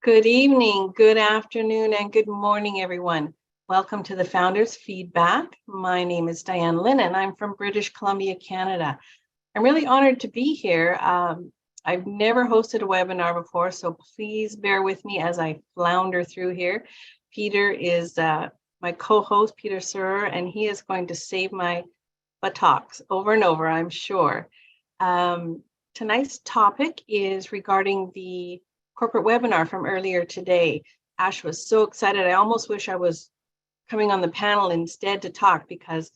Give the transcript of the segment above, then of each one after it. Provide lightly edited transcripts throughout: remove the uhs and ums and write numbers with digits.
Good evening, good afternoon, and good morning, everyone. Welcome to the Founders Feedback. My name is Diane Lynn, and I'm from British Columbia, Canada. I'm really honored to be here. I've never hosted a webinar before, so please bear with me as I flounder through here. Peter is my co-host, Peter Sir, and he is going to save my buttocks over and over, I'm sure. Tonight's topic is regarding the corporate webinar from earlier today. Ash was so excited. I almost wish I was coming on the panel instead to talk because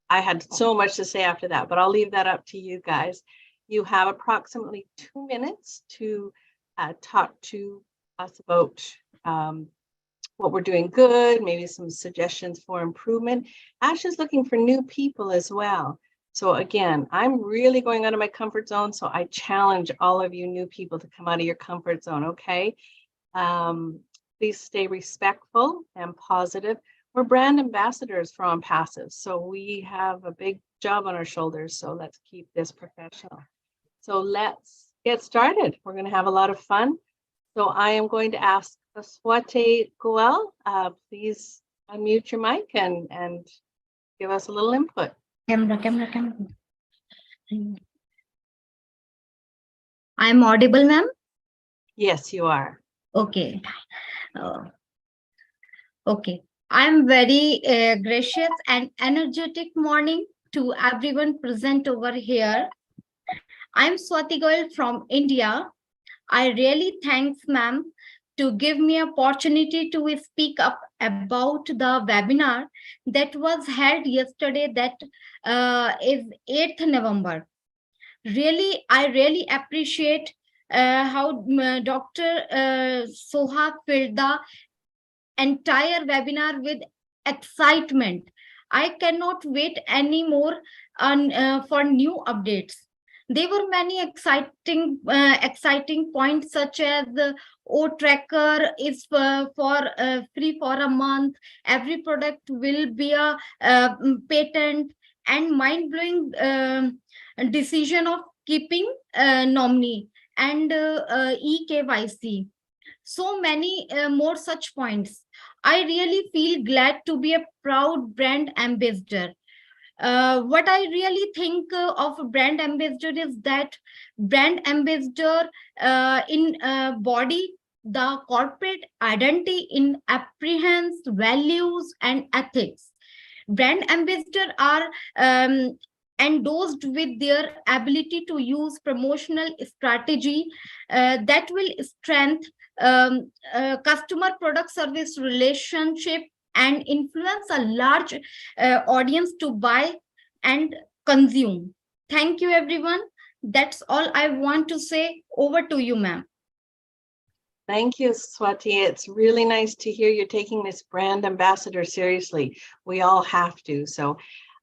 I had so much to say after that, but I'll leave that up to you guys. You have approximately 2 minutes to talk to us about what we're doing good, maybe some suggestions for improvement. Ash is looking for new people as well. So again, I'm really going out of my comfort zone, so I challenge all of you new people to come out of your comfort zone, okay? Please stay respectful and positive. We're brand ambassadors for ONPASSIVE, so we have a big job on our shoulders, so let's keep this professional. So let's get started. We're gonna have a lot of fun. So I am going to ask Swati Goel, please unmute your mic and give us a little input. Camera. I'm audible, ma'am? Yes, you are. Okay. Okay. I'm very gracious and energetic morning to everyone present over here. I'm Swati Goel from India. I really thanks, ma'am, to give me opportunity to speak up about the webinar that was held yesterday, that is 8th November. Really, I really appreciate how Dr. Soha filled the entire webinar with excitement. I cannot wait anymore for new updates. There were many exciting points, such as the O-Tracker is for free for a month. Every product will be a patent, and mind-blowing decision of keeping nominee and eKYC. So many more such points. I really feel glad to be a proud brand ambassador. What I really think of a brand ambassador is that brand ambassador in body the corporate identity in apprehends values and ethics. Brand ambassadors are endorsed with their ability to use promotional strategy that will strengthen customer product service relationship and influence a large audience to buy and consume. Thank you, everyone. That's all I want to say. Over to you, ma'am. Thank you, Swati. It's really nice to hear you're taking this brand ambassador seriously. We all have to. So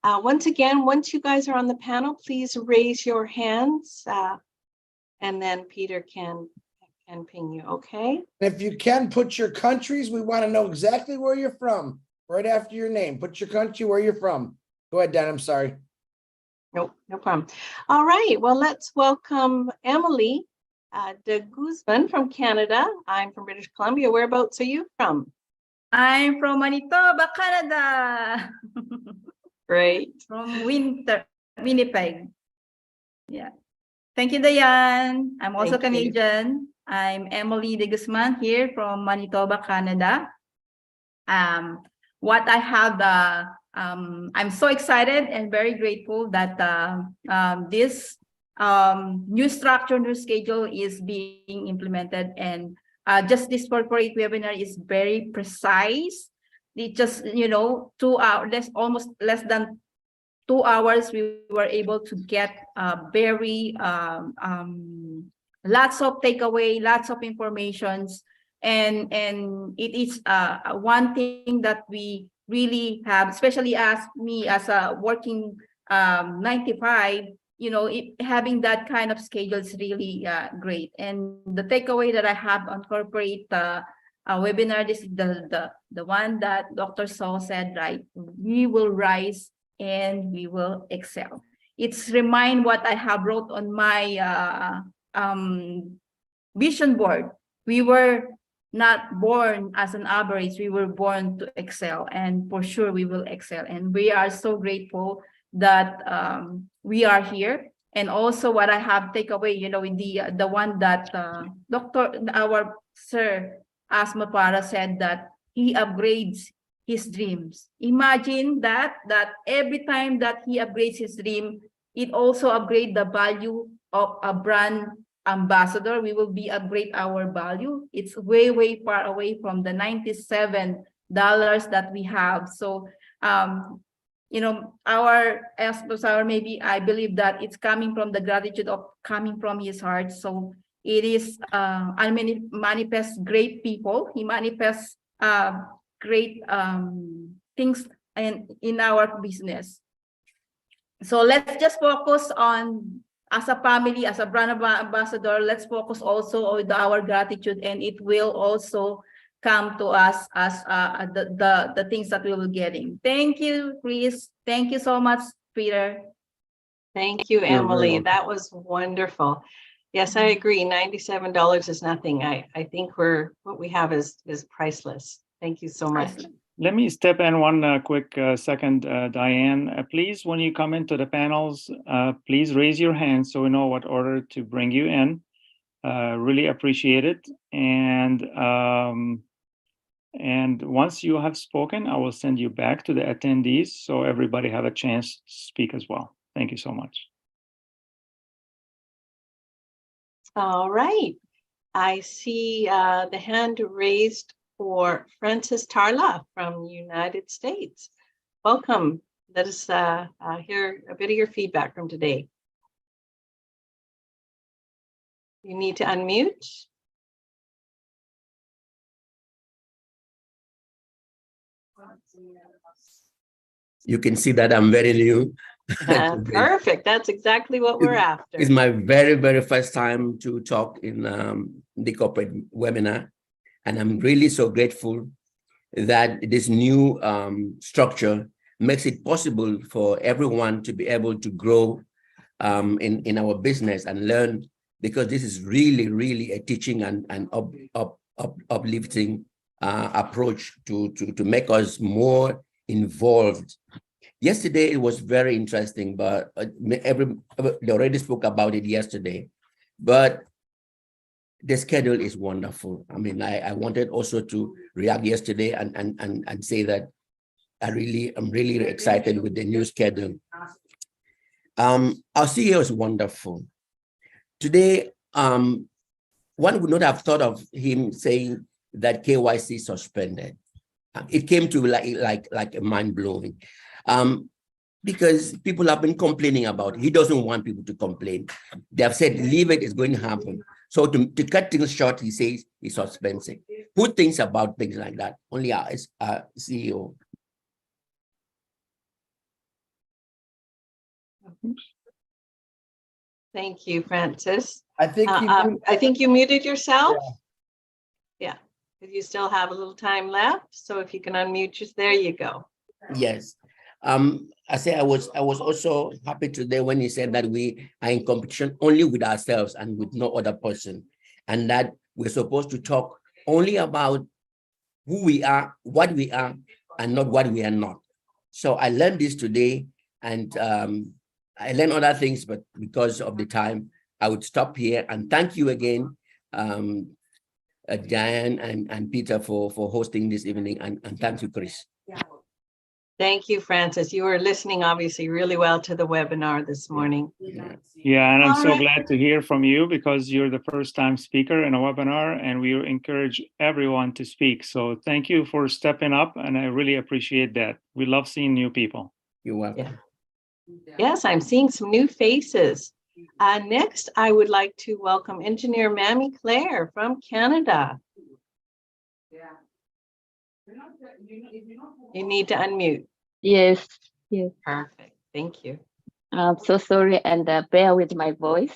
once again, once you guys are on the panel, please raise your hands and then Peter can ping you, okay? If you can, put your countries. We want to know exactly where you're from. Right after your name, put your country, where you're from. Go ahead, Dan, I'm sorry. Nope, no problem. All right, well, let's welcome Emily de Guzman from Canada. I'm from British Columbia. Whereabouts are you from? I'm from Manitoba, Canada. Great. From Winnipeg. Yeah. Thank you, Diane. I'm also Canadian. I'm Emily de Guzman here from Manitoba, Canada. What I have, I'm so excited and very grateful that this new structure, new schedule is being implemented, and just this corporate webinar is very precise. It just, you know, 2 hours, almost less than 2 hours, we were able to get very lots of takeaway, lots of informations, and it is one thing that we really have, especially as me as a working 9-to-5, you know, having that kind of schedule is really great. And the takeaway that I have on corporate webinar, this is the one that Dr. So said, right? We will rise and we will excel. It's remind what I have wrote on my vision board. We were not born as an average. We were born to excel, and for sure we will excel. And we are so grateful that we are here. And also what I have take away, you know, in the one that our sir ASHMUFAREH said, that he upgrades his dreams. Imagine that every time that he upgrades his dream, it also upgrade the value of a brand ambassador. We will be upgrade our value. It's way far away from the $97 that we have. So you know, our maybe I believe that it's coming from the gratitude of coming from his heart. So it is I mean, manifests great people. He manifests great things in our business. So let's just focus on, as a family, as a brand ambassador, let's focus also on our gratitude, and it will also come to us as the things that we will getting. Thank you, Chris. Thank you so much, Peter. Thank you, Emily. That was wonderful. Yes, I agree. $97 is nothing. I think what we have is priceless. Thank you so much. Let me step in one quick second, Diane. Please, when you come into the panels, please raise your hand so we know what order to bring you in. Really appreciate it. And once you have spoken, I will send you back to the attendees so everybody have a chance to speak as well. Thank you so much. All right. I see the hand raised for Francis Tarla from the United States. Welcome. Let us hear a bit of your feedback from today. You need to unmute. You can see that I'm very new. Perfect. That's exactly what we're after. It's my very first time to talk in the corporate webinar. And I'm really so grateful that this new structure makes it possible for everyone to be able to grow in our business and learn, because this is really a teaching and uplifting approach to make us more involved. Yesterday, it was very interesting, but they already spoke about it yesterday, but the schedule is wonderful. I mean, I wanted also to react yesterday and say that I'm really excited with the new schedule. Our CEO is wonderful. Today, one would not have thought of him saying that KYC suspended. It came to like a mind blowing, because people have been complaining about it. He doesn't want people to complain. They have said, leave it, it's going to happen. So to cut things short, he says he's suspending. Who thinks about things like that? Only our CEO. Thank you, Francis. I think I think you muted yourself. Yeah. You still have a little time left, so if you can unmute you, there you go. Yes. I say I was also happy today when he said that we are in competition only with ourselves and with no other person, and that we're supposed to talk only about who we are, what we are, and not what we are not. So I learned this today, and I learned other things, but because of the time, I would stop here. And thank you again, Diane and Peter for hosting this evening, and thank you, Chris. Thank you, Francis. You were listening obviously really well to the webinar this morning. Yeah, and I'm so glad to hear from you, because you're the first time speaker in a webinar, and we encourage everyone to speak. So thank you for stepping up, and I really appreciate that. We love seeing new people. You're welcome. Yeah. Yes, I'm seeing some new faces. Next, I would like to welcome Engineer Mamie Claire from Canada. You need to unmute. Yes. Perfect. Thank you. I'm so sorry, and bear with my voice,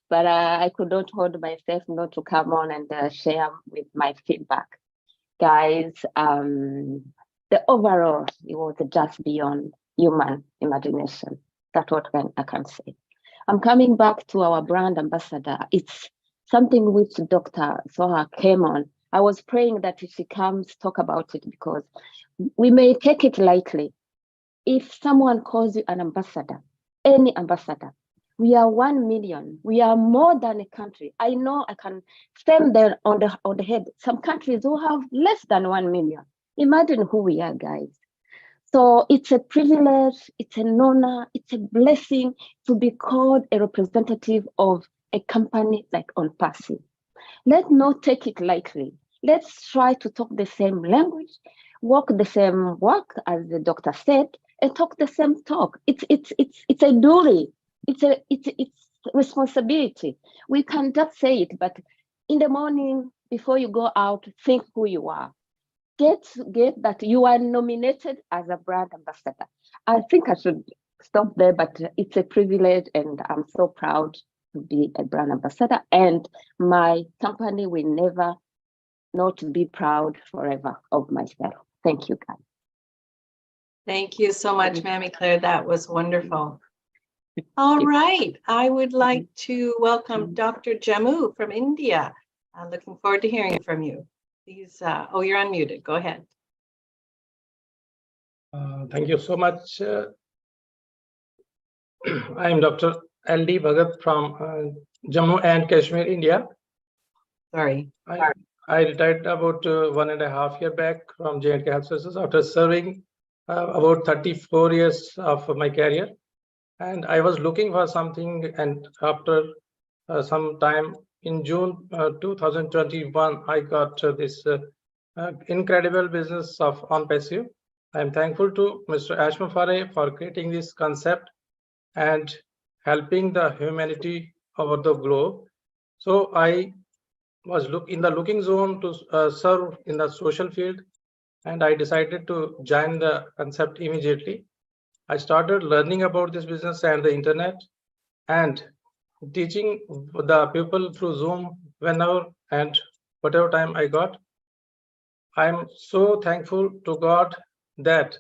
but I could not hold myself not to come on and share with my feedback. Guys, the overall, it was just beyond human imagination. That's what I can say. I'm coming back to our brand ambassador. It's something which Dr. Soha came on I was praying that she comes talk about it because we may take it lightly. If someone calls you an ambassador, any ambassador, we are 1 million. We are more than a country. I know I can stand there on the head. Some countries who have less than 1 million. Imagine who we are, guys. So it's a privilege, it's an honor, it's a blessing to be called a representative of a company like ONPASSIVE. Let's not take it lightly. Let's try to talk the same language, walk the same walk, as the doctor said, and talk the same talk. It's a duty. It's responsibility. We can just say it, but in the morning before you go out, think who you are. Get that you are nominated as a brand ambassador. I think I should stop there, but it's a privilege, and I'm so proud to be a brand ambassador. And my company will never not be proud forever of myself. Thank you, guys. Thank you so much, Mammy Claire. That was wonderful. All right, I would like to welcome Dr. Jammu from India. I'm looking forward to hearing from you. Please, oh, you're unmuted. Go ahead. Thank you so much. I am Dr. L.D. Bhagat from Jammu and Kashmir, India. Sorry. I retired about 1.5 years back from J&K Health Services after serving about 34 years of my career. And I was looking for something, and after some time in June 2021, I got this incredible business of ONPASSIVE. I am thankful to Mr. ASHMUFAREH for creating this concept and helping the humanity over the globe. So I was in the looking zone to serve in the social field, and I decided to join the concept immediately. I started learning about this business and the internet and teaching the people through Zoom whenever and whatever time I got. I'm so thankful to God that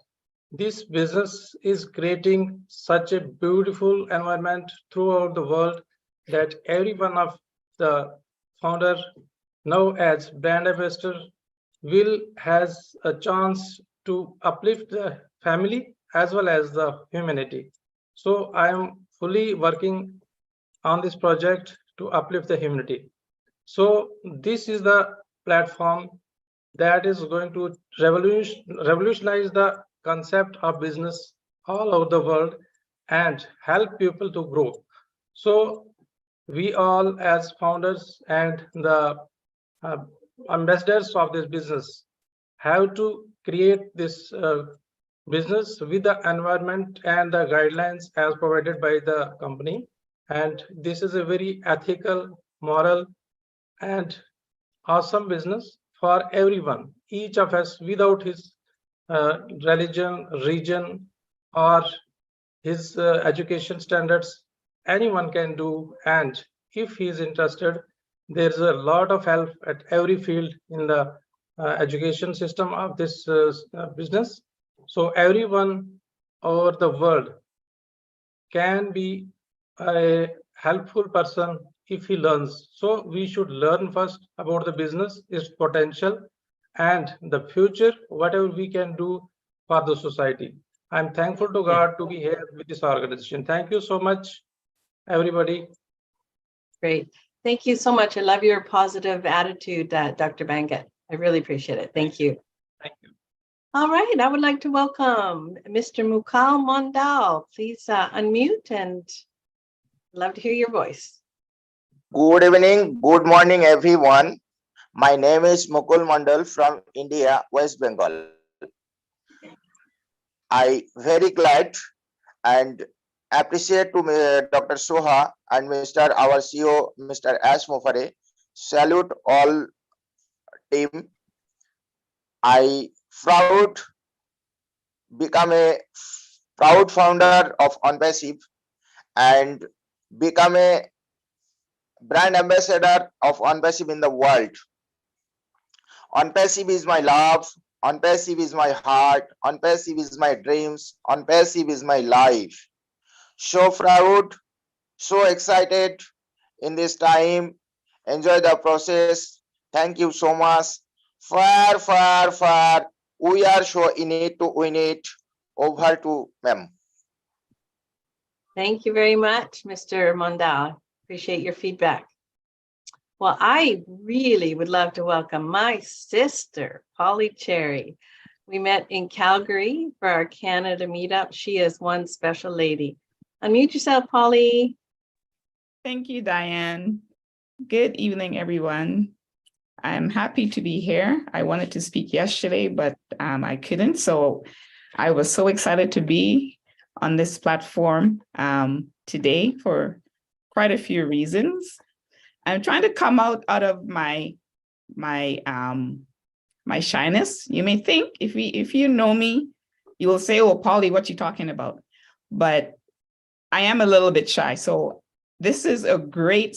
this business is creating such a beautiful environment throughout the world that every one of the founder now as brand ambassador has a chance to uplift the family as well as the humanity. So I am fully working on this project to uplift the humanity. So this is the platform that is going to revolutionize the concept of business all over the world and help people to grow. So we all as founders and the ambassadors of this business have to create this business with the environment and the guidelines as provided by the company. And this is a very ethical, moral, and awesome business for everyone, each of us, without his religion, region, or his education standards. Anyone can do, and if he is interested, there's a lot of help at every field in the education system of this business. So everyone over the world can be a helpful person if he learns. So we should learn first about the business, its potential, and the future, whatever we can do for the society. I'm thankful to God to be here with this organization. Thank you so much, everybody. Great. Thank you so much. I love your positive attitude, Dr. Bangat. I really appreciate it. Thank you. Thank you. All right. I would like to welcome Mr. Mukul Mondal. Please unmute, and love to hear your voice. Good evening, good morning, everyone. My name is Mukul Mondal from India, West Bengal. I very glad and appreciate to Dr. Soha and Mr. our CEO, Mr. ASHMUFAREH. Salute all team. I become a proud founder of ONPASSIVE and become a brand ambassador of ONPASSIVE in the world. ONPASSIVE is my love. ONPASSIVE is my heart. ONPASSIVE is my dreams. ONPASSIVE is my life. So proud, so excited in this time. Enjoy the process Thank you so much. Far. We are so in it to win it. Over to ma'am. Thank you very much, Mr. Mondal. Appreciate your feedback. Well, I really would love to welcome my sister, Polly Cherry. We met in Calgary for our Canada meetup. She is one special lady. Unmute yourself, Polly. Thank you, Diane. Good evening, everyone. I'm happy to be here. I wanted to speak yesterday, but I couldn't. So I was so excited to be on this platform today for quite a few reasons. I'm trying to come out of my shyness. You may think if you know me, you will say, "Oh, Polly, what you talking about?" But I am a little bit shy. So this is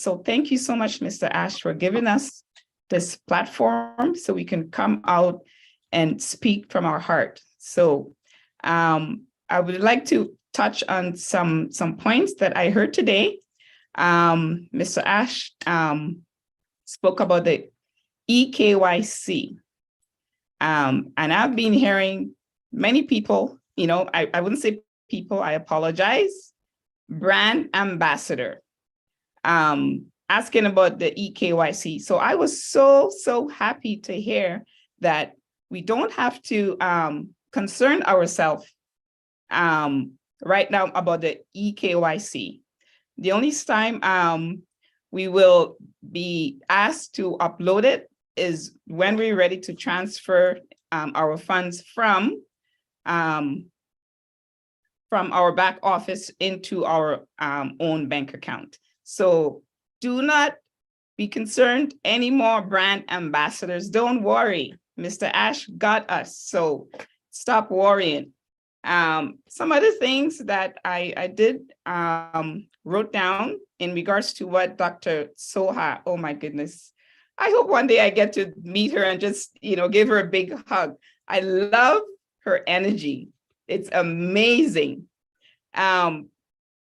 so thank you so much, Mr. Ash, for giving us this platform so we can come out and speak from our heart. So I would like to touch on some points that I heard today. Mr. Ash spoke about the EKYC. And I've been hearing many people, I wouldn't say people, I apologize, brand ambassador, asking about the EKYC. So I was so happy to hear that we don't have to concern ourselves right now about the EKYC. The only time we will be asked to upload it is when we're ready to transfer our funds from our back office into our own bank account. So do not be concerned anymore, brand ambassadors. Don't worry, Mr. Ash got us. So stop worrying. Some other things that I did wrote down in regards to what Dr. Soha, oh my goodness. I hope one day I get to meet her and just, give her a big hug. I love her energy. It's amazing.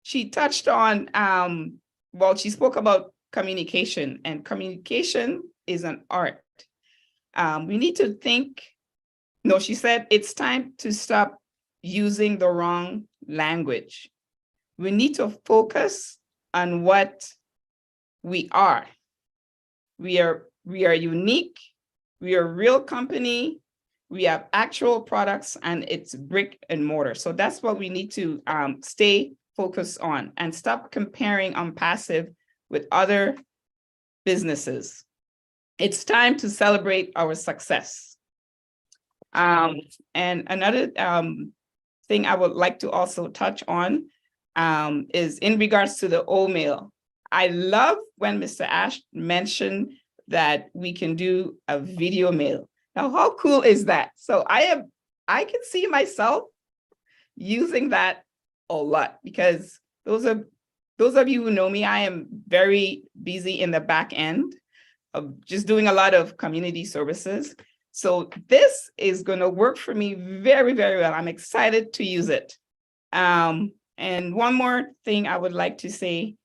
She touched on, she spoke about communication, and communication is an art. We need to she said it's time to stop using the wrong language. We need to focus on what we are. We are unique. We are a real company. We have actual products, and it's brick and mortar. So that's what we need to stay focused on and stop comparing ONPASSIVE with other businesses. It's time to celebrate our success. And another thing I would like to also touch on is in regards to the O-mail. I love when Mr. Ash mentioned that we can do a video mail. Now, how cool is that? So I can see myself using that a lot, because those of you who know me, I am very busy in the back end of just doing a lot of community services. So this is going to work for me very, very well. I'm excited to use it. And one more thing I would like to say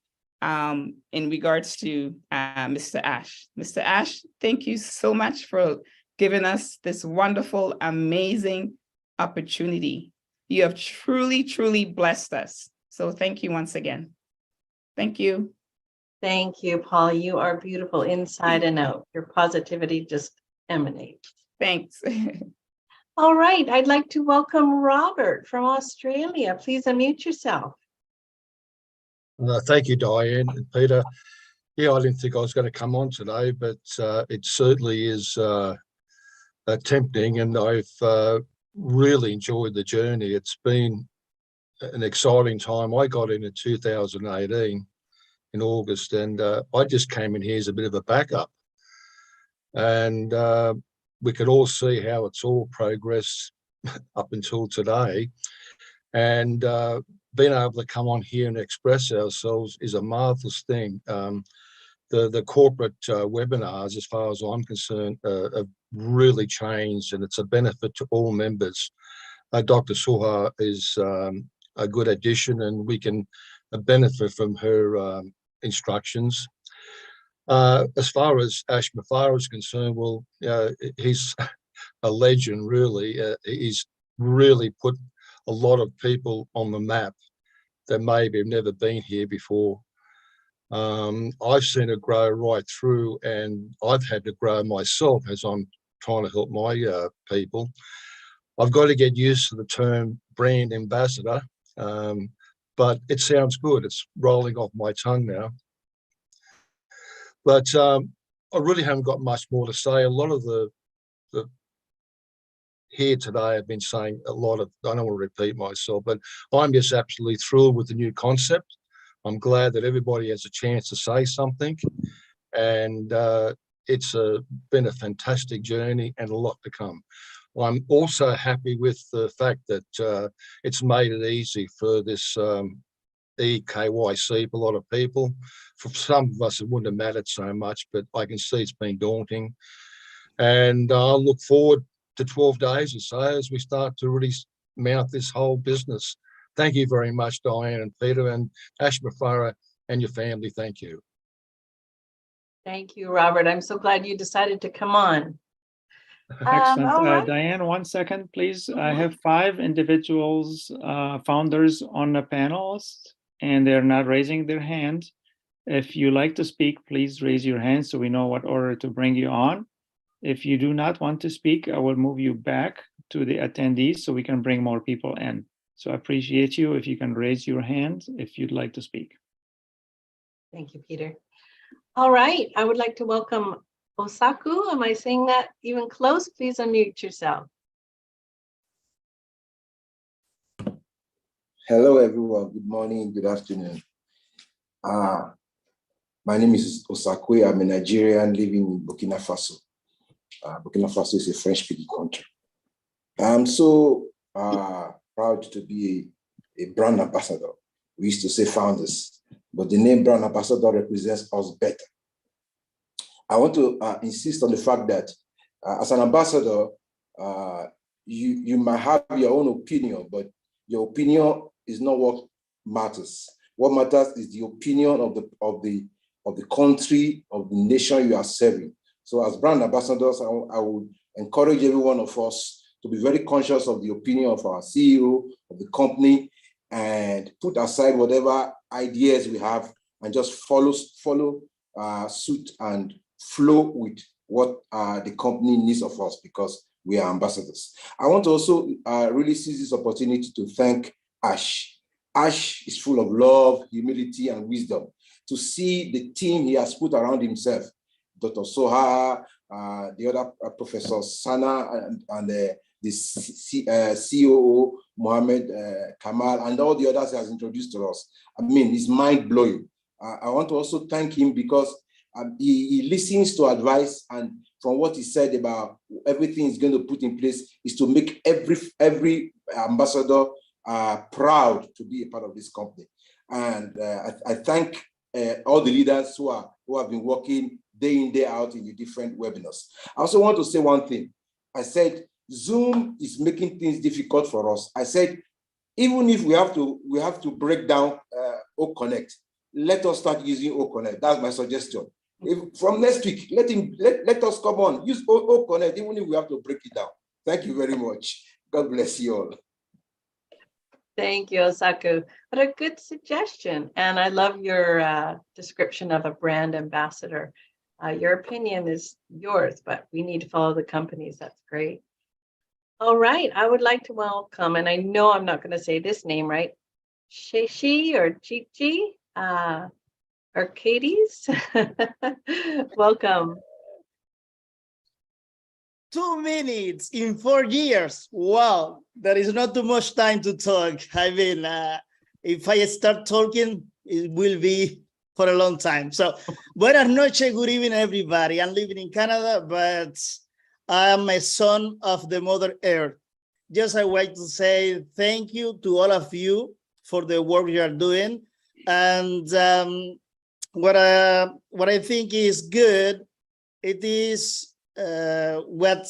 in regards to Mr. Ash. Mr. Ash, thank you so much for giving us this wonderful, amazing opportunity. You have truly, truly blessed us. So thank you once again. Thank you. Thank you, Paul. You are beautiful inside and out. Your positivity just emanates. Thanks. All right, I'd like to welcome Robert from Australia. Please unmute yourself. Thank you, Diane and Peter. Yeah, I didn't think I was going to come on today, but it certainly is tempting, and I've really enjoyed the journey. It's been an exciting time. I got in 2018 in August, and I just came in here as a bit of a backup. And we could all see how it's all progressed up until today. And being able to come on here and express ourselves is a marvelous thing. The corporate webinars, as far as I'm concerned, have really changed, and it's a benefit to all members. Dr. Soha is a good addition, and we can benefit from her instructions. As far as ASHMUFAREH is concerned, well, he's a legend, really. He's really put a lot of people on the map that maybe have never been here before. I've seen it grow right through, and I've had to grow myself as I'm trying to help my people. I've got to get used to the term brand ambassador, but it sounds good. It's rolling off my tongue now. But I really haven't got much more to say. A lot of the here today have been saying a lot of, I don't want to repeat myself, but I'm just absolutely thrilled with the new concept. I'm glad that everybody has a chance to say something, and it's been a fantastic journey and a lot to come. I'm also happy with the fact that it's made it easy for this EKYC for a lot of people. For some of us, it wouldn't have mattered so much, but I can see it's been daunting. And I'll look forward to 12 days or so as we start to really mount this whole business. Thank you very much, Diane and Peter, and ASHMUFAREH and your family. Thank you. Thank you, Robert. I'm so glad you decided to come on. Excellent. All right. Diane, 1 second, please. I have 5 individuals, founders on the panels, and they're not raising their hand. If you like to speak, please raise your hand so we know what order to bring you on. If you do not want to speak, I will move you back to the attendees so we can bring more people in. So I appreciate you if you can raise your hand if you'd like to speak. Thank you, Peter. All right, I would like to welcome Osaku. Am I saying that even close? Please unmute yourself. Hello, everyone. Good morning, good afternoon. My name is Osaku. I'm a Nigerian living in Burkina Faso. Burkina Faso is a French-speaking country. I'm so proud to be a brand ambassador. We used to say founders, but the name brand ambassador represents us better. I want to insist on the fact that as an ambassador, you might have your own opinion, but your opinion is not what matters. What matters is the opinion of the country, of the nation you are serving. So as brand ambassadors, I would encourage every one of us to be very conscious of the opinion of our CEO, of the company, and put aside whatever ideas we have and just follow suit and flow with what the company needs of us, because we are ambassadors. I want to also really seize this opportunity to thank Ash. Ash is full of love, humility, and wisdom. To see the team he has put around himself, Dr. Soha, the other Professor Sana, and the COO, Mohammed Kamal, and all the others he has introduced to us. I mean, it's mind-blowing. I want to also thank him because he listens to advice, and from what he said about everything he's going to put in place is to make every ambassador proud to be a part of this company. And I thank all the leaders who have been working day in, day out in the different webinars. I also want to say one thing. I said, Zoom is making things difficult for us. I said, even if we have to break down OConnect, let us start using OConnect. That's my suggestion. From next week, let us come on, use OConnect, even if we have to break it down. Thank you very much. God bless you all. Thank you, Osaku. What a good suggestion. And I love your description of a brand ambassador. Your opinion is yours, but we need to follow the companies. That's great. All right, I would like to welcome, and I know I'm not going to say this name right, Sheshi or Chichi, Arcades. Welcome. 2 minutes in 4 years. Wow, there is not too much time to talk. I mean, if I start talking, it will be for a long time. So, buenas noches, good evening, everybody. I'm living in Canada, but I'm a son of the Mother Earth. Just I want to say thank you to all of you for the work you are doing. And what I think is good, it is what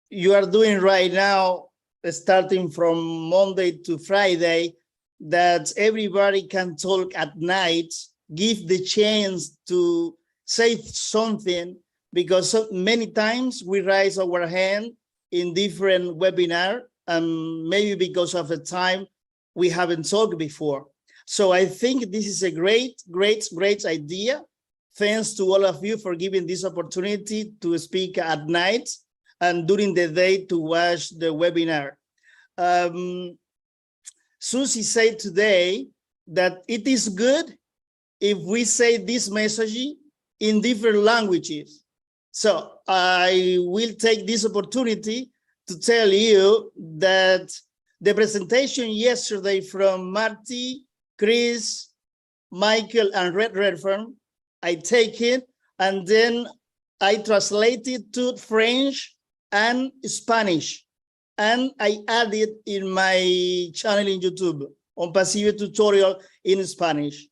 you are doing right now, starting from Monday to Friday, that everybody can talk at night, give the chance to say something, because so many times we raise our hand in different webinar, maybe because of the time we haven't talked before. So I think this is a great idea. Thanks to all of you for giving this opportunity to speak at night and during the day to watch the webinar. Susie said today that it is good if we say this message in different languages. So I will take this opportunity to tell you that the presentation yesterday from Marty, Chris, Michael, and Redfern, I take it and then I translate it to French and Spanish, and I add it in my channel in YouTube, ONPASSIVE tutorial in Spanish.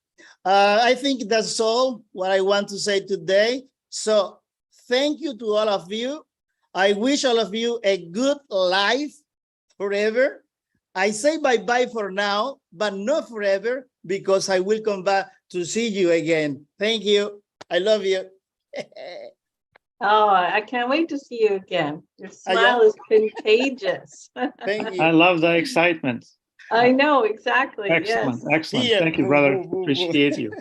I think that's all what I want to say today. So thank you to all of you. I wish all of you a good life forever. I say bye-bye for now, but not forever, because I will come back to see you again. Thank you. I love you. Oh, I can't wait to see you again. Your smile is contagious. Thank you. I love the excitement. I know, exactly. Excellent, Yes. excellent. Yeah. Thank you, brother. Appreciate you.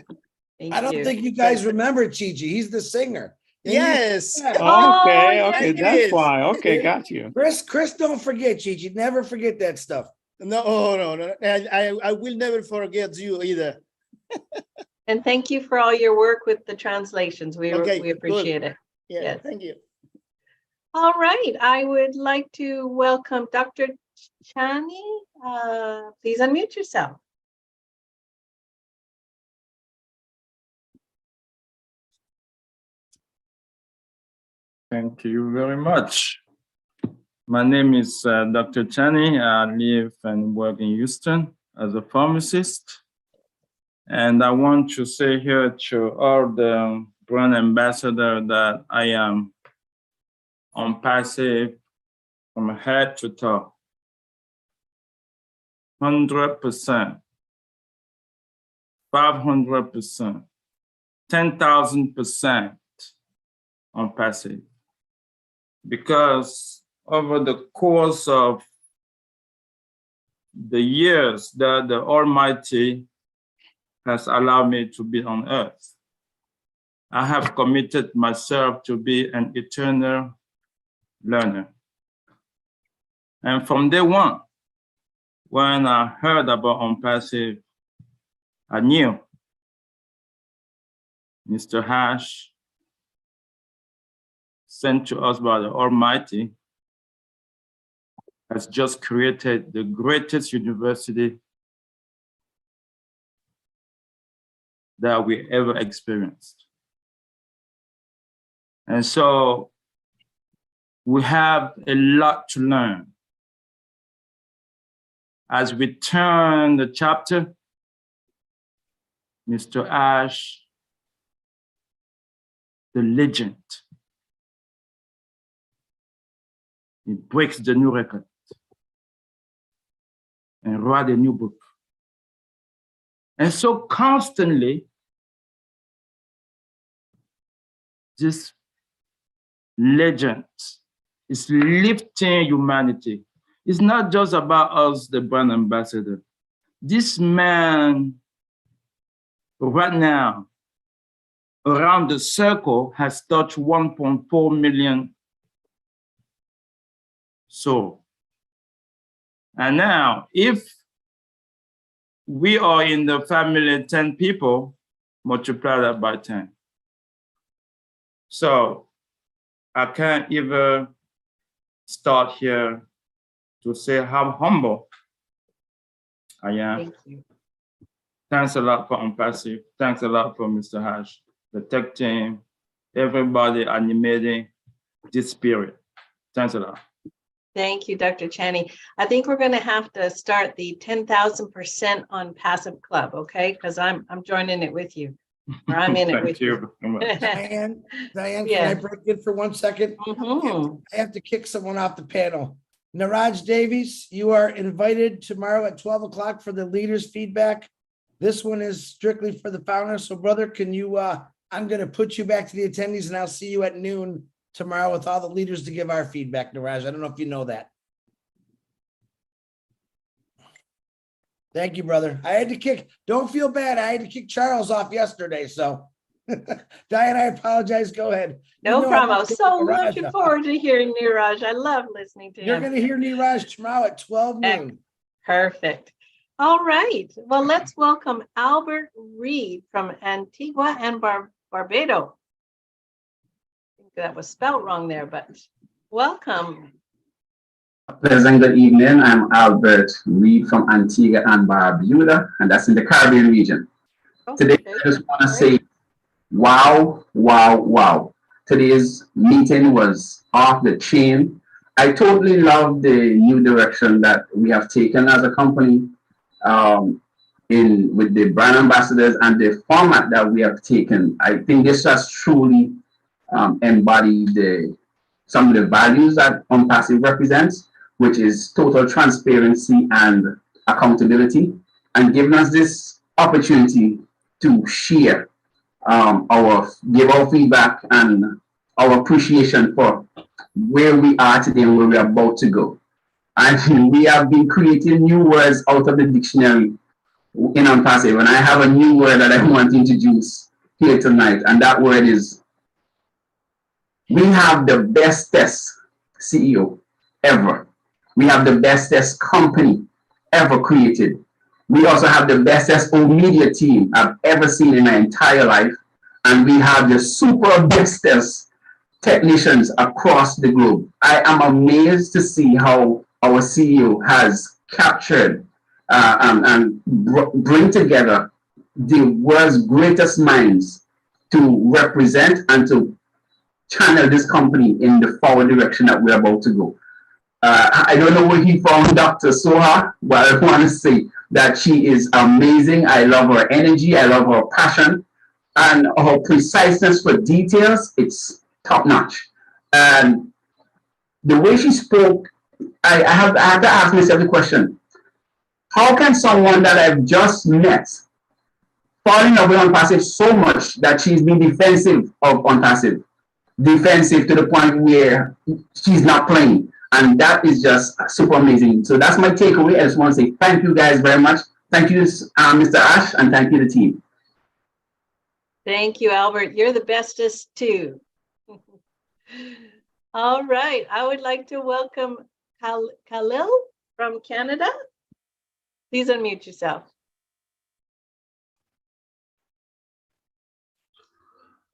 Thank I don't you. think you guys remember Chi-Chi. He's the singer. And you- Yes. Yeah. Oh, Okay, yes, okay, it that's is. why. Okay, got you. Chris, don't forget, Chi-Chi. Never forget that stuff. No. I will never forget you either. And thank you for all your work with the translations. We Okay, appreciate it. Yeah, Yes. thank you. All right. I would like to welcome Dr. Chani. Please unmute yourself. Thank you very much. My name is Dr. Chani. I live and work in Houston as a pharmacist. And I want to say here to all the brand ambassador that I am ONPASSIVE from head to toe. 100%, 500%, 10,000% ONPASSIVE. Because over the course of the years that the Almighty has allowed me to be on earth, I have committed myself to be an eternal learner. And from day one, when I heard about ONPASSIVE, I knew Mr. Hash, sent to us by the Almighty, has just created the greatest university that we ever experienced. And so we have a lot to learn. As we turn the chapter, Mr. Ash, the legend, he breaks the new record and write a new book. And so constantly, this legend is lifting humanity. It's not just about us, the brand ambassador. This man, right now, around the circle, has touched 1.4 million souls. And now, if we are in the family 10 people, multiply that by 10. So I can't even start here to say how humble I am. Thank you. Thanks a lot for ONPASSIVE. Thanks a lot for Mr. Hash, the tech team, everybody animating this spirit. Thanks a lot. Thank you, Dr. Chani. I think we're going to have to start the 10,000% ONPASSIVE club, okay? Because I'm joining it with you. Or I'm in it with you. Diane, can Yeah. I break in for 1 second? I have to kick someone off the panel. Niraj Davies, you are invited tomorrow at 12 o'clock for the leaders feedback. This one is strictly for the founders. So brother, can you I'm going to put you back to the attendees, and I'll see you at noon tomorrow with all the leaders to give our feedback, Niraj. I don't know if you know that. Thank you, brother. I had to kick, don't feel bad. I had to kick Charles off yesterday. So Diane, I apologize. Go ahead. No problem. I was so Niraj looking off. forward to hearing Niraj. I love listening to You're him. going to hear Niraj tomorrow at 12 noon. Perfect. All right. Well, let's welcome Albert Reed from Antigua and Barbados. I think that was spelled wrong there, but welcome. Pleasant good evening. I'm Albert Reed from Antigua and Barbuda, and that's in the Caribbean region. Today, I just want to say, wow, wow, wow. Today's meeting was off the chain. I totally love the new direction that we have taken as a company with the brand ambassadors and the format that we have taken. I think this has truly embodied some of the values that ONPASSIVE represents, which is total transparency and accountability, and giving us this opportunity to share give our feedback and our appreciation for where we are today and where we are about to go. And we have been creating new words out of the dictionary in ONPASSIVE, and I have a new word that I want to introduce here tonight, and that word is, we have the bestest CEO ever. We have the bestest company ever created. We also have the bestest media team I've ever seen in my entire life. And we have the super bestest technicians across the globe. I am amazed to see how our CEO has captured and bring together the world's greatest minds to represent and to channel this company in the forward direction that we're about to go. I don't know where he found Dr. Soha, but I want to say that she is amazing. I love her energy. I love her passion. And her preciseness for details, it's top notch. And the way she spoke, I have to ask myself the question, how can someone that I've just met fall in love with ONPASSIVE so much that she's been defensive of ONPASSIVE? Defensive to the point where she's not playing. And that is just super amazing. So that's my takeaway. I just want to say thank you guys very much. Thank you, Mr. Ash, and thank you, the team. Thank you, Albert. You're the bestest too. All right. I would like to welcome Khalil from Canada. Please unmute yourself.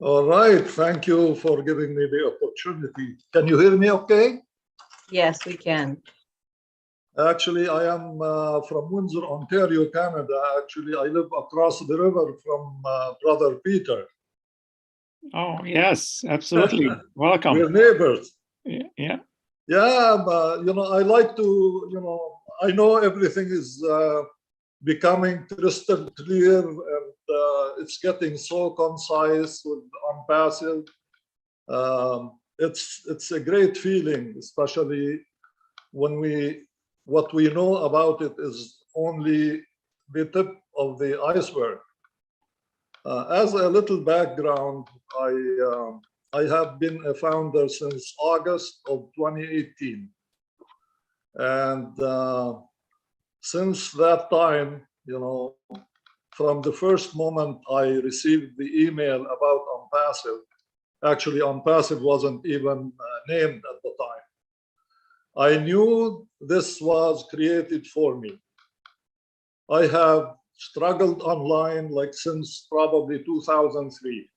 All right. Thank you for giving me the opportunity. Can you hear me okay? Yes, we can. Actually, I am from Windsor, Ontario, Canada. Actually, I live across the river from Brother Peter. Oh, yes, absolutely. Welcome. We're neighbors. Yeah. Yeah, but, I like to, I know everything is becoming crystal clear, and it's getting so concise with ONPASSIVE. It's a great feeling, especially when what we know about it is only the tip of the iceberg. As a little background, I have been a founder since August of 2018. And since that time, from the first moment I received the email about ONPASSIVE, actually ONPASSIVE wasn't even named at the time, I knew this was created for me. I have struggled online like since probably 2003.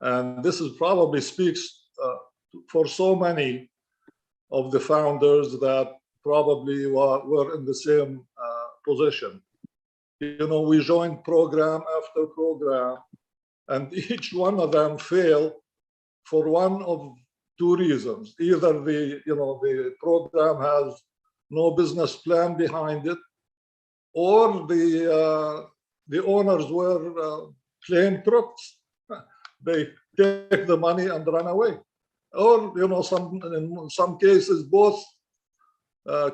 And this is probably speaks for so many of the founders that probably were in the same position. We joined program after program, and each one of them failed for one of two reasons. Either the program has no business plan behind it, or the owners were plain crooks. They take the money and run away. Or, in some cases, both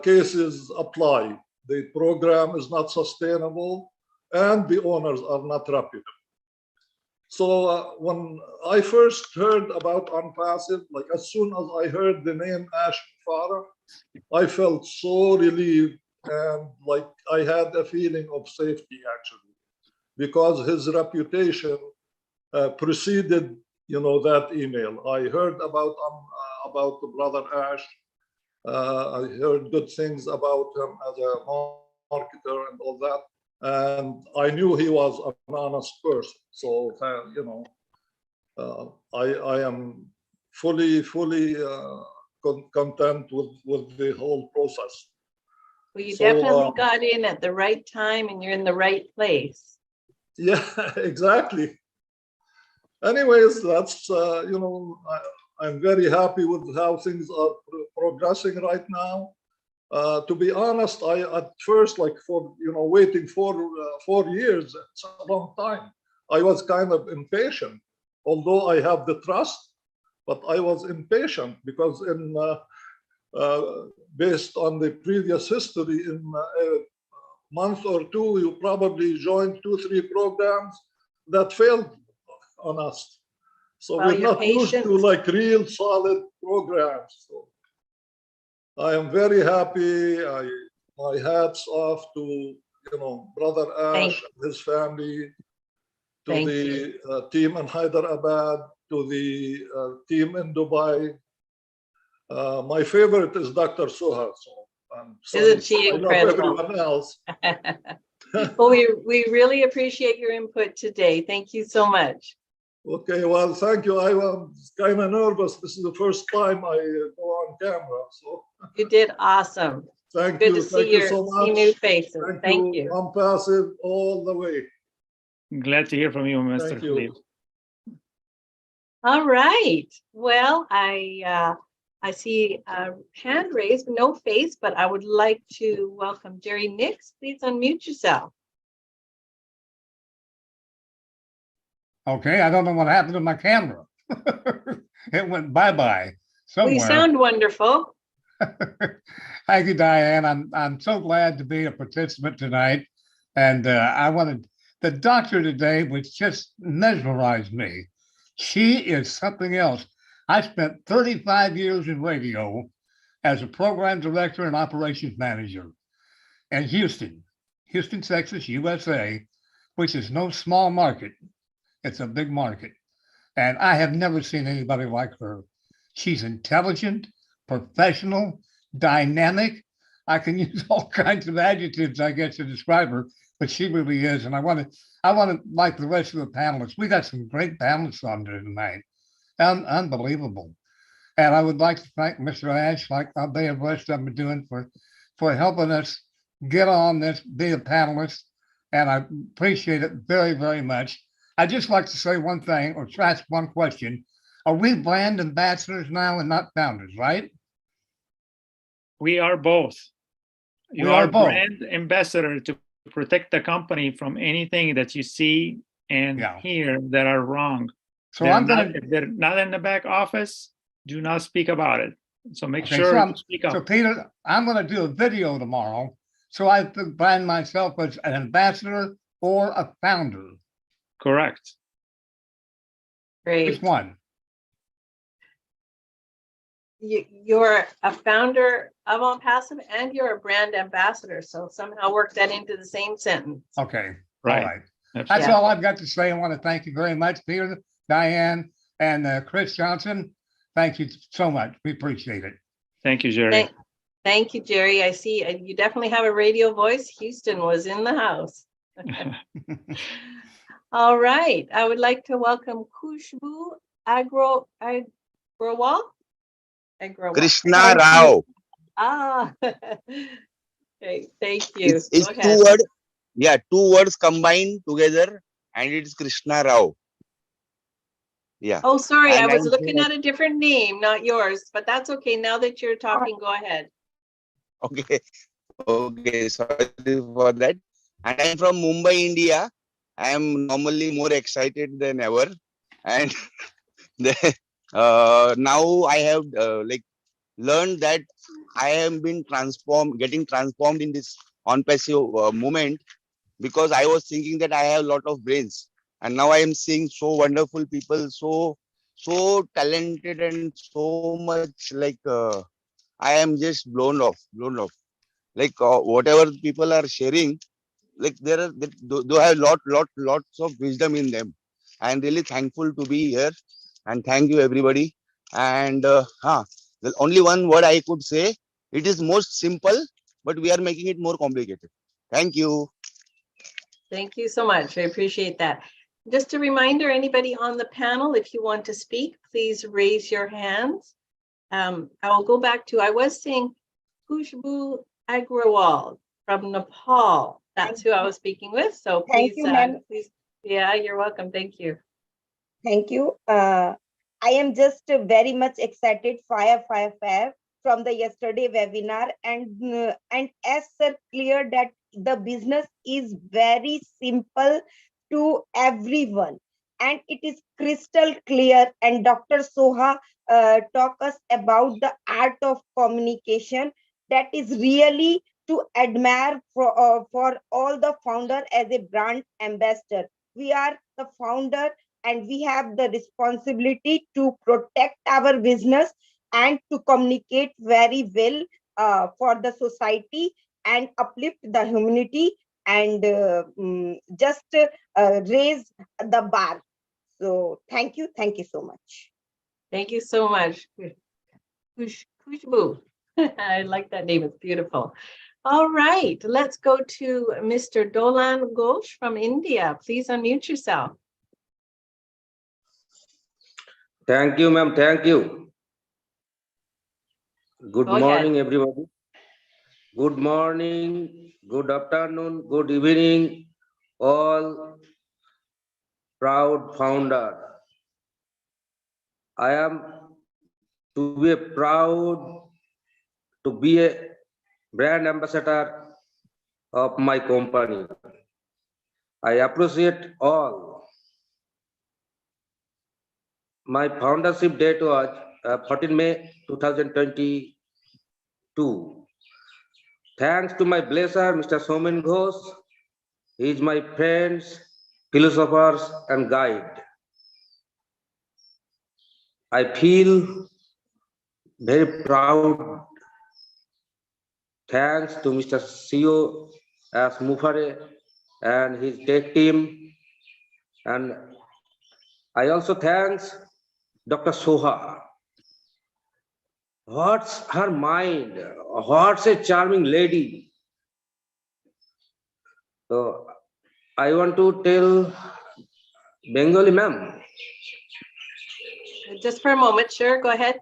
cases apply. The program is not sustainable and the owners are not reputable. So when I first heard about ONPASSIVE, like as soon as I heard the name ASHMUFAREH, I felt so relieved and like I had a feeling of safety actually, because his reputation preceded, that email. I heard about the brother Ash. I heard good things about him as a marketer and all that. And I knew he was an honest person. So, I am fully content with the whole process. Well, you definitely got in at the right time and you're in the right place. Yeah, exactly. Anyways, that's, I'm very happy with how things are progressing right now. To be honest, I at first, like waiting for 4 years, it's a long time. I was kind of impatient, although I have the trust, but I was impatient because based on the previous history, in a month or two, you probably joined 2-3 programs that failed on us. So we're not used to like real solid programs. So I am very happy. My hats off to Brother Ash and his family, to the team in Hyderabad, to the team in Dubai. My favorite is Dr. Suha. So isn't she incredible? I love everyone else. Well, we really appreciate your input today. Thank you so much. Okay, well, thank you. I was kind of nervous. This is the first time I go on camera, so. You did awesome. Thank you. you. Thank you so much. See new faces. Thank you. ONPASSIVE all the way. Glad to hear from you, Mr. Khalifa. All right. Well, I see a hand raised, no face, but I would like to welcome Jerry Nix. Please unmute yourself. Okay, I don't know what happened to my camera. It went bye-bye somewhere. We sound wonderful. Thank you, Diane. I'm so glad to be a participant tonight. And I wanted, the doctor today, which just mesmerized me. She is something else. I spent 35 years in radio as a program director and operations manager in Houston, Texas, USA, which is no small market. It's a big market. And I have never seen anybody like her. She's intelligent, professional, dynamic. I can use all kinds of adjectives, I guess, to describe her, but she really is. And I want to, like the rest of the panelists, we got some great panelists on there tonight. Unbelievable. And I would like to thank Mr. Ash, like they have rest of them doing, for helping us get on this, be a panelist. And I appreciate it very, very much. I'd just like to say one thing, or ask one question. Are we brand ambassadors now and not founders, right? We are both. You are brand ambassador to protect the company from anything that you see and hear that are wrong. So if they're not in the back office, do not speak about it. So make sure to speak up. So Peter, I'm going to do a video tomorrow. So I brand myself as an ambassador or a founder. Correct. Great. Which one? You're a founder of ONPASSIVE and you're a brand ambassador. So somehow work that into the same sentence. Okay. Right. All right. That's all I've got to say. I want to thank you very much, Peter, Diane, and Chris Johnson. Thank you so much. We appreciate it. Thank you, Jerry. Thank you, Jerry. I see you definitely have a radio voice. Houston was in the house. All right. I would like to welcome Khushbu Agrawal. Krishna Rao. Okay, thank you. It's 2 words. Yeah, 2 words combined together, and it's Krishna Rao. Yeah. Oh, sorry, I was looking at a different name, not yours, but that's okay. Now that you're talking, go ahead. Okay. Okay, sorry for that. And I'm from Mumbai, India. I am normally more excited than ever. And now I have learned that I have been getting transformed in this ONPASSIVE movement, because I was thinking that I have a lot of brains, And now I am seeing so wonderful people, so talented and so much like I am just blown off. Like whatever people are sharing, like they have lots of wisdom in them. I'm really thankful to be here, and thank you everybody. And the only one word I could say, it is most simple, but we are making it more complicated. Thank you. Thank you so much. I appreciate that. Just a reminder, anybody on the panel, if you want to speak, please raise your hands. I will go back to, I was saying Khushbu Agrawal from Nepal. That's who I was speaking with. So please, Thank you, ma'am. please, yeah, you're welcome. Thank you. Thank you. I am just very much excited fire from the yesterday webinar, and as sir clear that the business is very simple to everyone and it is crystal clear, and Dr. Soha talk us about the art of communication that is really to admire for all the founder as a brand ambassador. We are the founder and we have the responsibility to protect our business and to communicate very well for the society and uplift the humanity and just raise the bar. So thank you so much. Thank you so much. Khushbu. I like that name, it's beautiful. All right, let's go to Mr. Dolan Ghosh from India. Please unmute yourself. Thank you, ma'am. Thank you. Good Go morning, ahead. everybody. Good morning, good afternoon, good evening, all proud founder. I am to be proud to be a brand ambassador of my company. I appreciate all. My foundership date was 14 May 2022. Thanks to my blesser, Mr. Somen Ghosh. He is my friend, philosophers, and guide. I feel very proud. Thanks to Mr. CEO ASHMUFAREH and his tech team. And I also thanks Dr. Soha. What's her mind? What's a charming lady? So I want to tell Bengali ma'am. Just for a moment, sure, go ahead.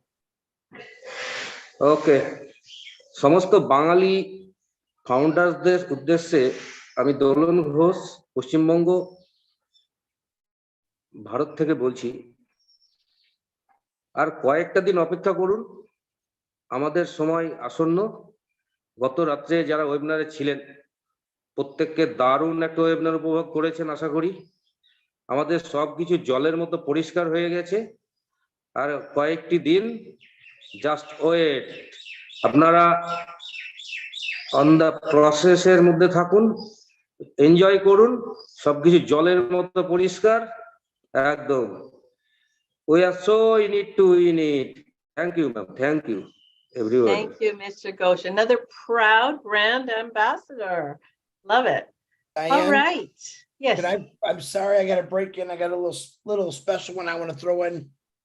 Okay. সমস্ত বাঙালি ফাউন্ডারদের উদ্দেশ্যে আমি দোলন ঘোষ পশ্চিমবঙ্গ ভারত থেকে বলছি। আর কয়েকটা দিন অপেক্ষা করুন, আমাদের সময় আসন্ন। গত রাত্রে যারা ওয়েবিনারে ছিলেন প্রত্যেককে দারুণ একটা ওয়েবিনার উপভোগ করেছেন আশা করি। আমাদের সবকিছু জলের মতো পরিষ্কার হয়ে গেছে। আর কয়েকটি দিন জাস্ট ওয়েট, আপনারা অন দ্য প্রসেসের মধ্যে থাকুন, এনজয় করুন, সবকিছু জলের মতো পরিষ্কার একদম। We are so in it to win it. Thank you, ma'am. Thank you, everyone. Thank you, Mr. Ghosh. Another proud brand ambassador. Love it. Diane, all right. Yes. I'm sorry, I got to break in. I got a little special one I want to throw in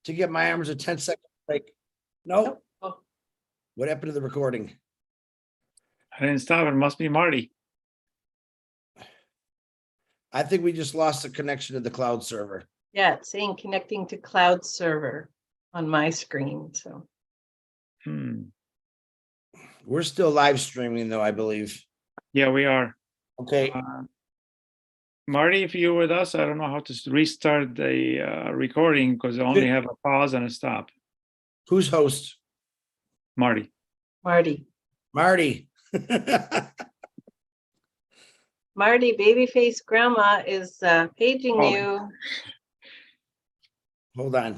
to give my arms a 10-second break. No? Oh. What happened to the recording? I didn't stop. It must be Marty. I think we just lost the connection to the cloud server. Yeah, it's saying connecting to cloud server on my screen. So we're still live streaming though, I believe. Yeah, we are. Okay. Marty, if you're with us, I don't know how to restart the recording because I only have a pause and a stop. Who's host? Marty. Marty. Marty, babyface grandma is paging you. Hold on.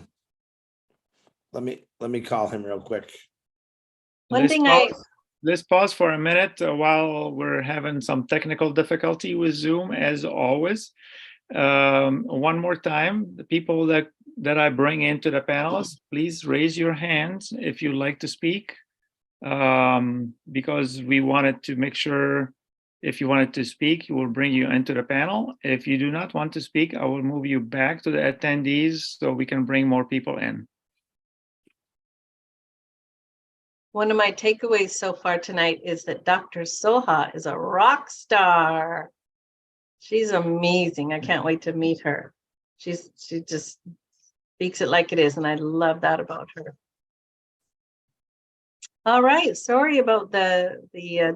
Let me call him real quick. Let's pause for a minute while we're having some technical difficulty with Zoom, as always. One more time, the people that I bring into the panels, please raise your hands if you'd like to speak, because we wanted to make sure if you wanted to speak, we'll bring you into the panel. If you do not want to speak, I will move you back to the attendees so we can bring more people in. One of my takeaways so far tonight is that Dr. Soha is a rock star. She's amazing. I can't wait to meet her. She just speaks it like it is, and I love that about her. All right, sorry about the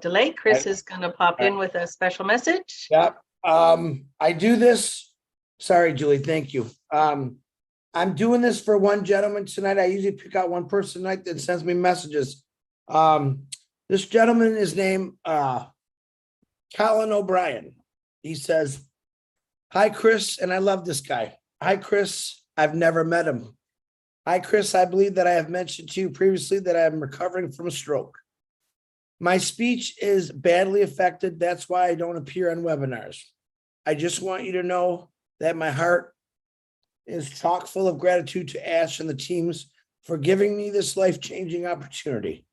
delay. Chris is going to pop in with a special message. Yep. I do this. Sorry, Julie. Thank you. I'm doing this for one gentleman tonight. I usually pick out one person tonight that sends me messages. This gentleman is named Colin O'Brien. He says, "Hi, Chris," and I love this guy. "Hi, Chris. I've never met him. Hi, Chris. I believe that I have mentioned to you previously that I am recovering from a stroke. My speech is badly affected. That's why I don't appear on webinars. I just want you to know that my heart is chock full of gratitude to Ash and the teams for giving me this life-changing opportunity.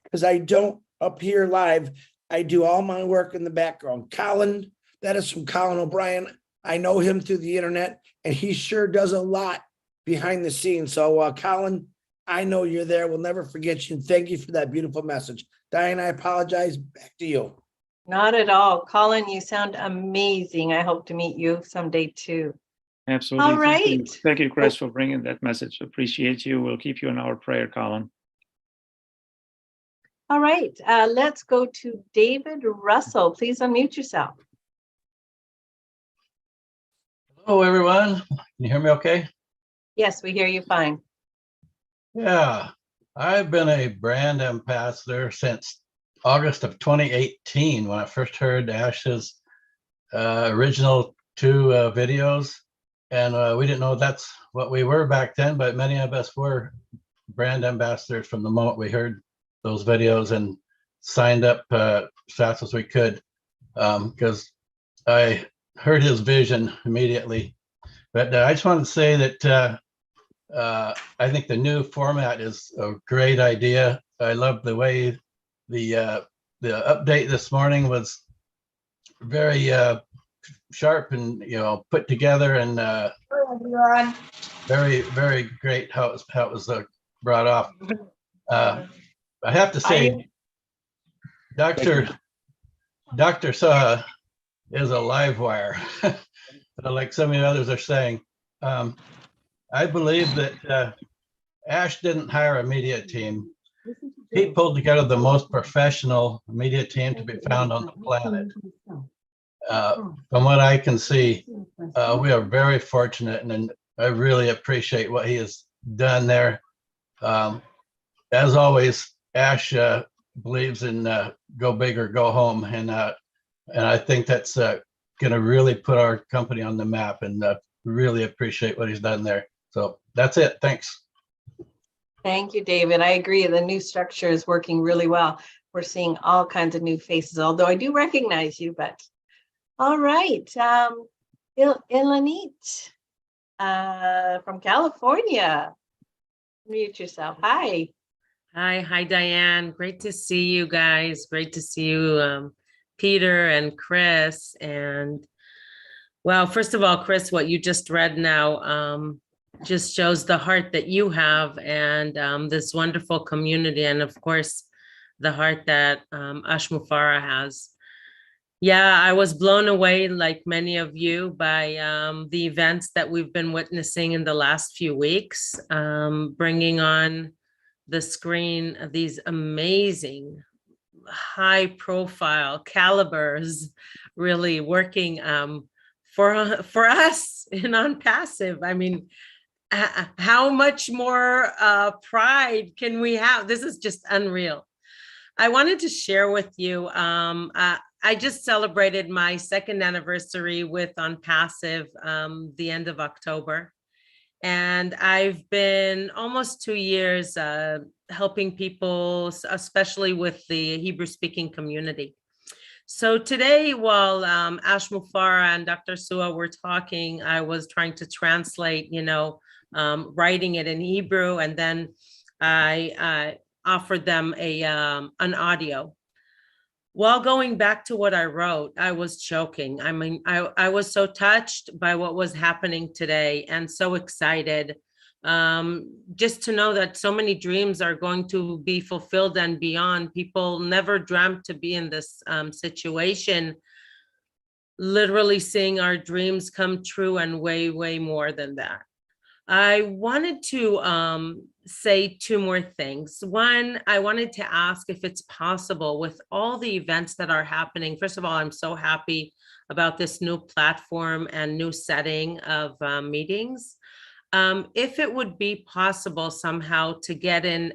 Because I don't appear live, I do all my work in the background." Colin, that is from Colin O'Brien. I know him through the internet, and he sure does a lot behind the scenes. So, Colin, I know you're there. We'll never forget you. And thank you for that beautiful message. Diane, I apologize. Back to you. Not at all. Colin, you sound amazing. I hope to meet you someday too. Absolutely. All right. Thank you, Chris, for bringing that message. Appreciate you. We'll keep you in our prayer, Colin. All right. Let's go to David Russell. Please unmute yourself. Hello, everyone. Can you hear me okay? Yes, we hear you fine. Yeah, I've been a brand ambassador since August of 2018 when I first heard Ash's original two videos. And we didn't know that's what we were back then, but many of us were brand ambassadors from the moment we heard those videos and signed up as fast as we could, because I heard his vision immediately. But I just wanted to say that I think the new format is a great idea. I love the way the update this morning was very sharp and put together, and very, very great how it was brought off. I have to say, Dr. Soha is a live wire, like some of the others are saying. I believe that Ash didn't hire a media team. He pulled together the most professional media team to be found on the planet. From what I can see, we are very fortunate, and I really appreciate what he has done there. As always, Ash believes in go big or go home, and I think that's going to really put our company on the map, and really appreciate what he's done there. So that's it. Thanks. Thank you, David. I agree. The new structure is working really well. We're seeing all kinds of new faces, although I do recognize you, but all right. Ilanit from California. Mute yourself. Hi. Hi, Diane. Great to see you guys. Great to see you, Peter and Chris. And well, first of all, Chris, what you just read now just shows the heart that you have, and this wonderful community, and of course, the heart that ASHMUFAREH has. Yeah, I was blown away, like many of you, by the events that we've been witnessing in the last few weeks, bringing on the screen these amazing high profile calibers, really working for us in ONPASSIVE. I mean, how much more pride can we have? This is just unreal. I wanted to share with you, I just celebrated my 2nd anniversary with ONPASSIVE the end of October. And I've been almost 2 years helping people, especially with the Hebrew speaking community. So today, while ASHMUFAREH and Dr. Sua were talking, I was trying to translate, writing it in Hebrew, and then I offered them an audio. While going back to what I wrote, I was choking. I mean, I was so touched by what was happening today and so excited just to know that so many dreams are going to be fulfilled and beyond. People never dreamt to be in this situation, literally seeing our dreams come true and way, way more than that. I wanted to say two more things. One, I wanted to ask if it's possible with all the events that are happening. First of all, I'm so happy about this new platform and new setting of meetings. If it would be possible somehow to get in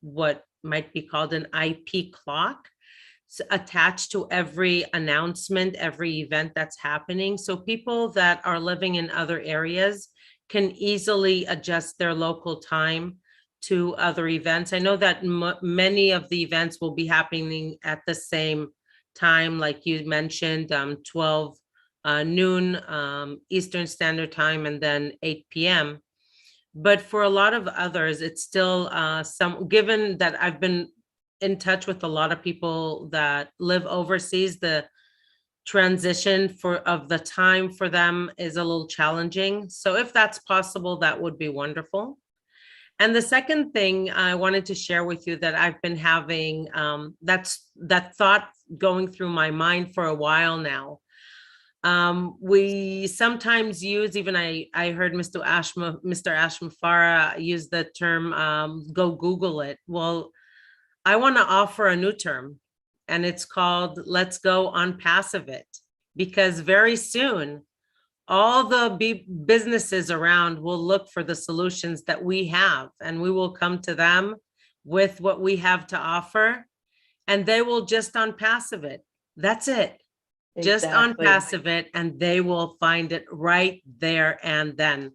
what might be called an IP clock attached to every announcement, every event that's happening. So people that are living in other areas can easily adjust their local time to other events. I know that many of the events will be happening at the same time, like you mentioned, 12 noon Eastern Standard Time and then 8 p.m. But for a lot of others, it's still given that I've been in touch with a lot of people that live overseas, the transition of the time for them is a little challenging. So if that's possible, that would be wonderful. And the second thing I wanted to share with you that I've been having, that thought going through my mind for a while now. We sometimes use, even I heard Mr. ASHMUFAREH use the term, go Google it. Well, I want to offer a new term, and it's called Let's Go ONPASSIVE It, because very soon, all the businesses around will look for the solutions that we have, and we will come to them with what we have to offer, and they will just ONPASSIVE it. That's it. Just ONPASSIVE it, and they will find it right there and then.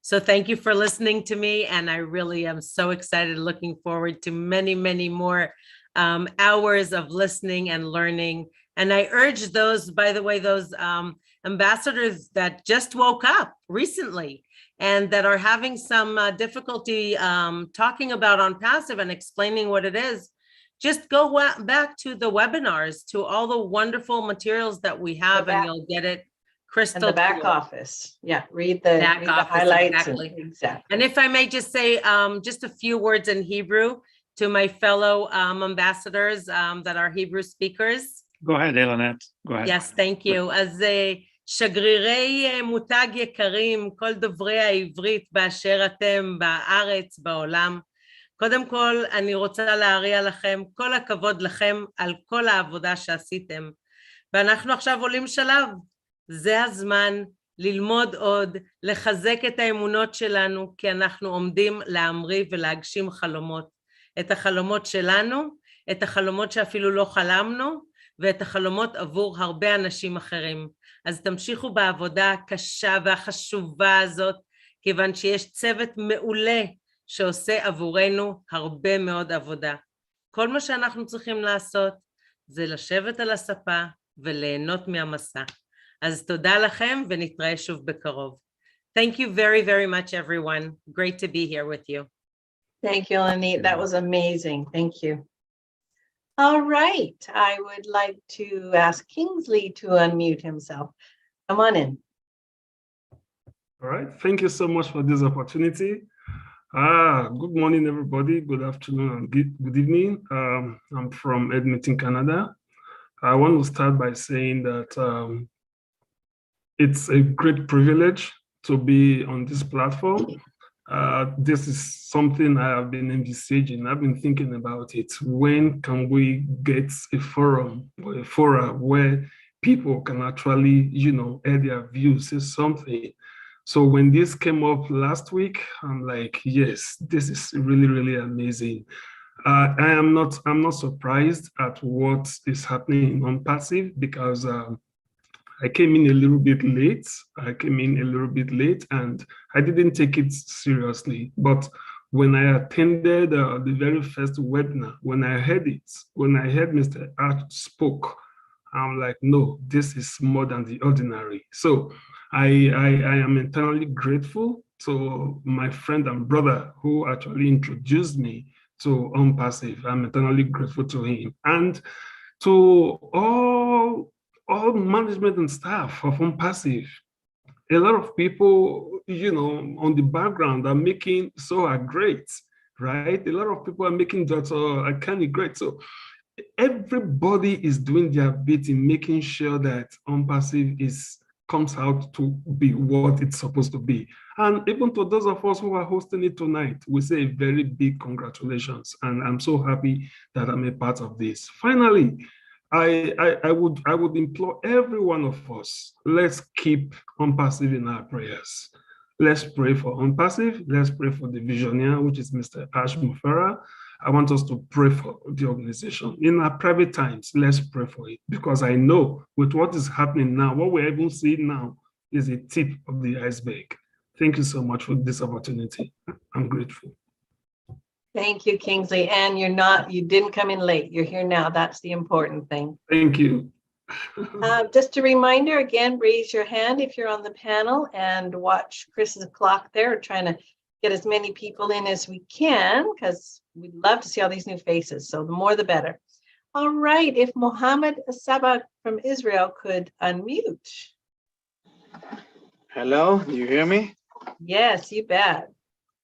So thank you for listening to me, and I really am so excited, looking forward to many, many more hours of listening and learning. And I urge those, by the way, those ambassadors that just woke up recently and that are having some difficulty talking about ONPASSIVE and explaining what it is, just go back to the webinars, to all the wonderful materials that we have, and you'll get it crystal clear. In the back office. Yeah, read the highlights. Exactly. And if I may just say just a few words in Hebrew to my fellow ambassadors that are Hebrew speakers. Go ahead, Elanet. Go ahead. Yes, thank you. אז שגרירי מותג יקרים, כל דוברי העברית באשר אתם בארץ, בעולם. קודם כל, אני רוצה להריע לכם, כל הכבוד לכם על כל העבודה שעשיתם. ואנחנו עכשיו עולים שלב. זה הזמן ללמוד עוד, לחזק את האמונות שלנו, כי אנחנו עומדים להמריא ולהגשים חלומות. את החלומות שלנו, את החלומות שאפילו לא חלמנו, ואת החלומות עבור הרבה אנשים אחרים. אז תמשיכו בעבודה הקשה והחשובה הזאת, כיוון שיש צוות מעולה שעושה עבורנו הרבה מאוד עבודה. כל מה שאנחנו צריכים לעשות זה לשבת על הספה וליהנות מהמסע. אז תודה לכם ונתראה שוב בקרוב. Thank you very, very much, everyone. Great to be here with you. Thank you, Lenny. That was amazing. Thank you. All right. I would like to ask Kingsley to unmute himself. Come on in. All right. Thank you so much for this opportunity. Good morning, everybody. Good afternoon and good evening. I'm from Edmonton, Canada. I want to start by saying that it's a great privilege to be on this platform. This is something I have been envisaging. I've been thinking about it. When can we get a forum or a forum where people can actually, air their views, say something? So when this came up last week, I'm like, yes, this is really, really amazing. I'm not surprised at what is happening on ONPASSIVE because I came in a little bit late. And I didn't take it seriously. But when I attended the very first webinar, when I heard Mr. Arch spoke, I'm like, no, this is more than the ordinary. So I am eternally grateful to my friend and brother who actually introduced me to ONPASSIVE. I'm eternally grateful to him. And to all management and staff of ONPASSIVE. A lot of people, on the background are making SOA great, right? A lot of people are making Dr. Akani great. So everybody is doing their bit in making sure that ONPASSIVE comes out to be what it's supposed to be. And even to those of us who are hosting it tonight, we say a very big congratulations. And I'm so happy that I'm a part of this. Finally, I would implore every one of us, let's keep ONPASSIVE in our prayers. Let's pray for ONPASSIVE. Let's pray for the visionary, which is Mr. ASHMUFAREH. I want us to pray for the organization. In our private times, let's pray for it, because I know with what is happening now, what we're even seeing now is a tip of the iceberg. Thank you so much for this opportunity. I'm grateful. Thank you, Kingsley. And you didn't come in late. You're here now. That's the important thing. Thank you. Just a reminder, again, raise your hand if you're on the panel, and watch Chris's clock there. We're trying to get as many people in as we can, because we'd love to see all these new faces. So the more, the better. All right. If Mohammed Sabah from Israel could unmute. Hello, do you hear me? Yes, you bet.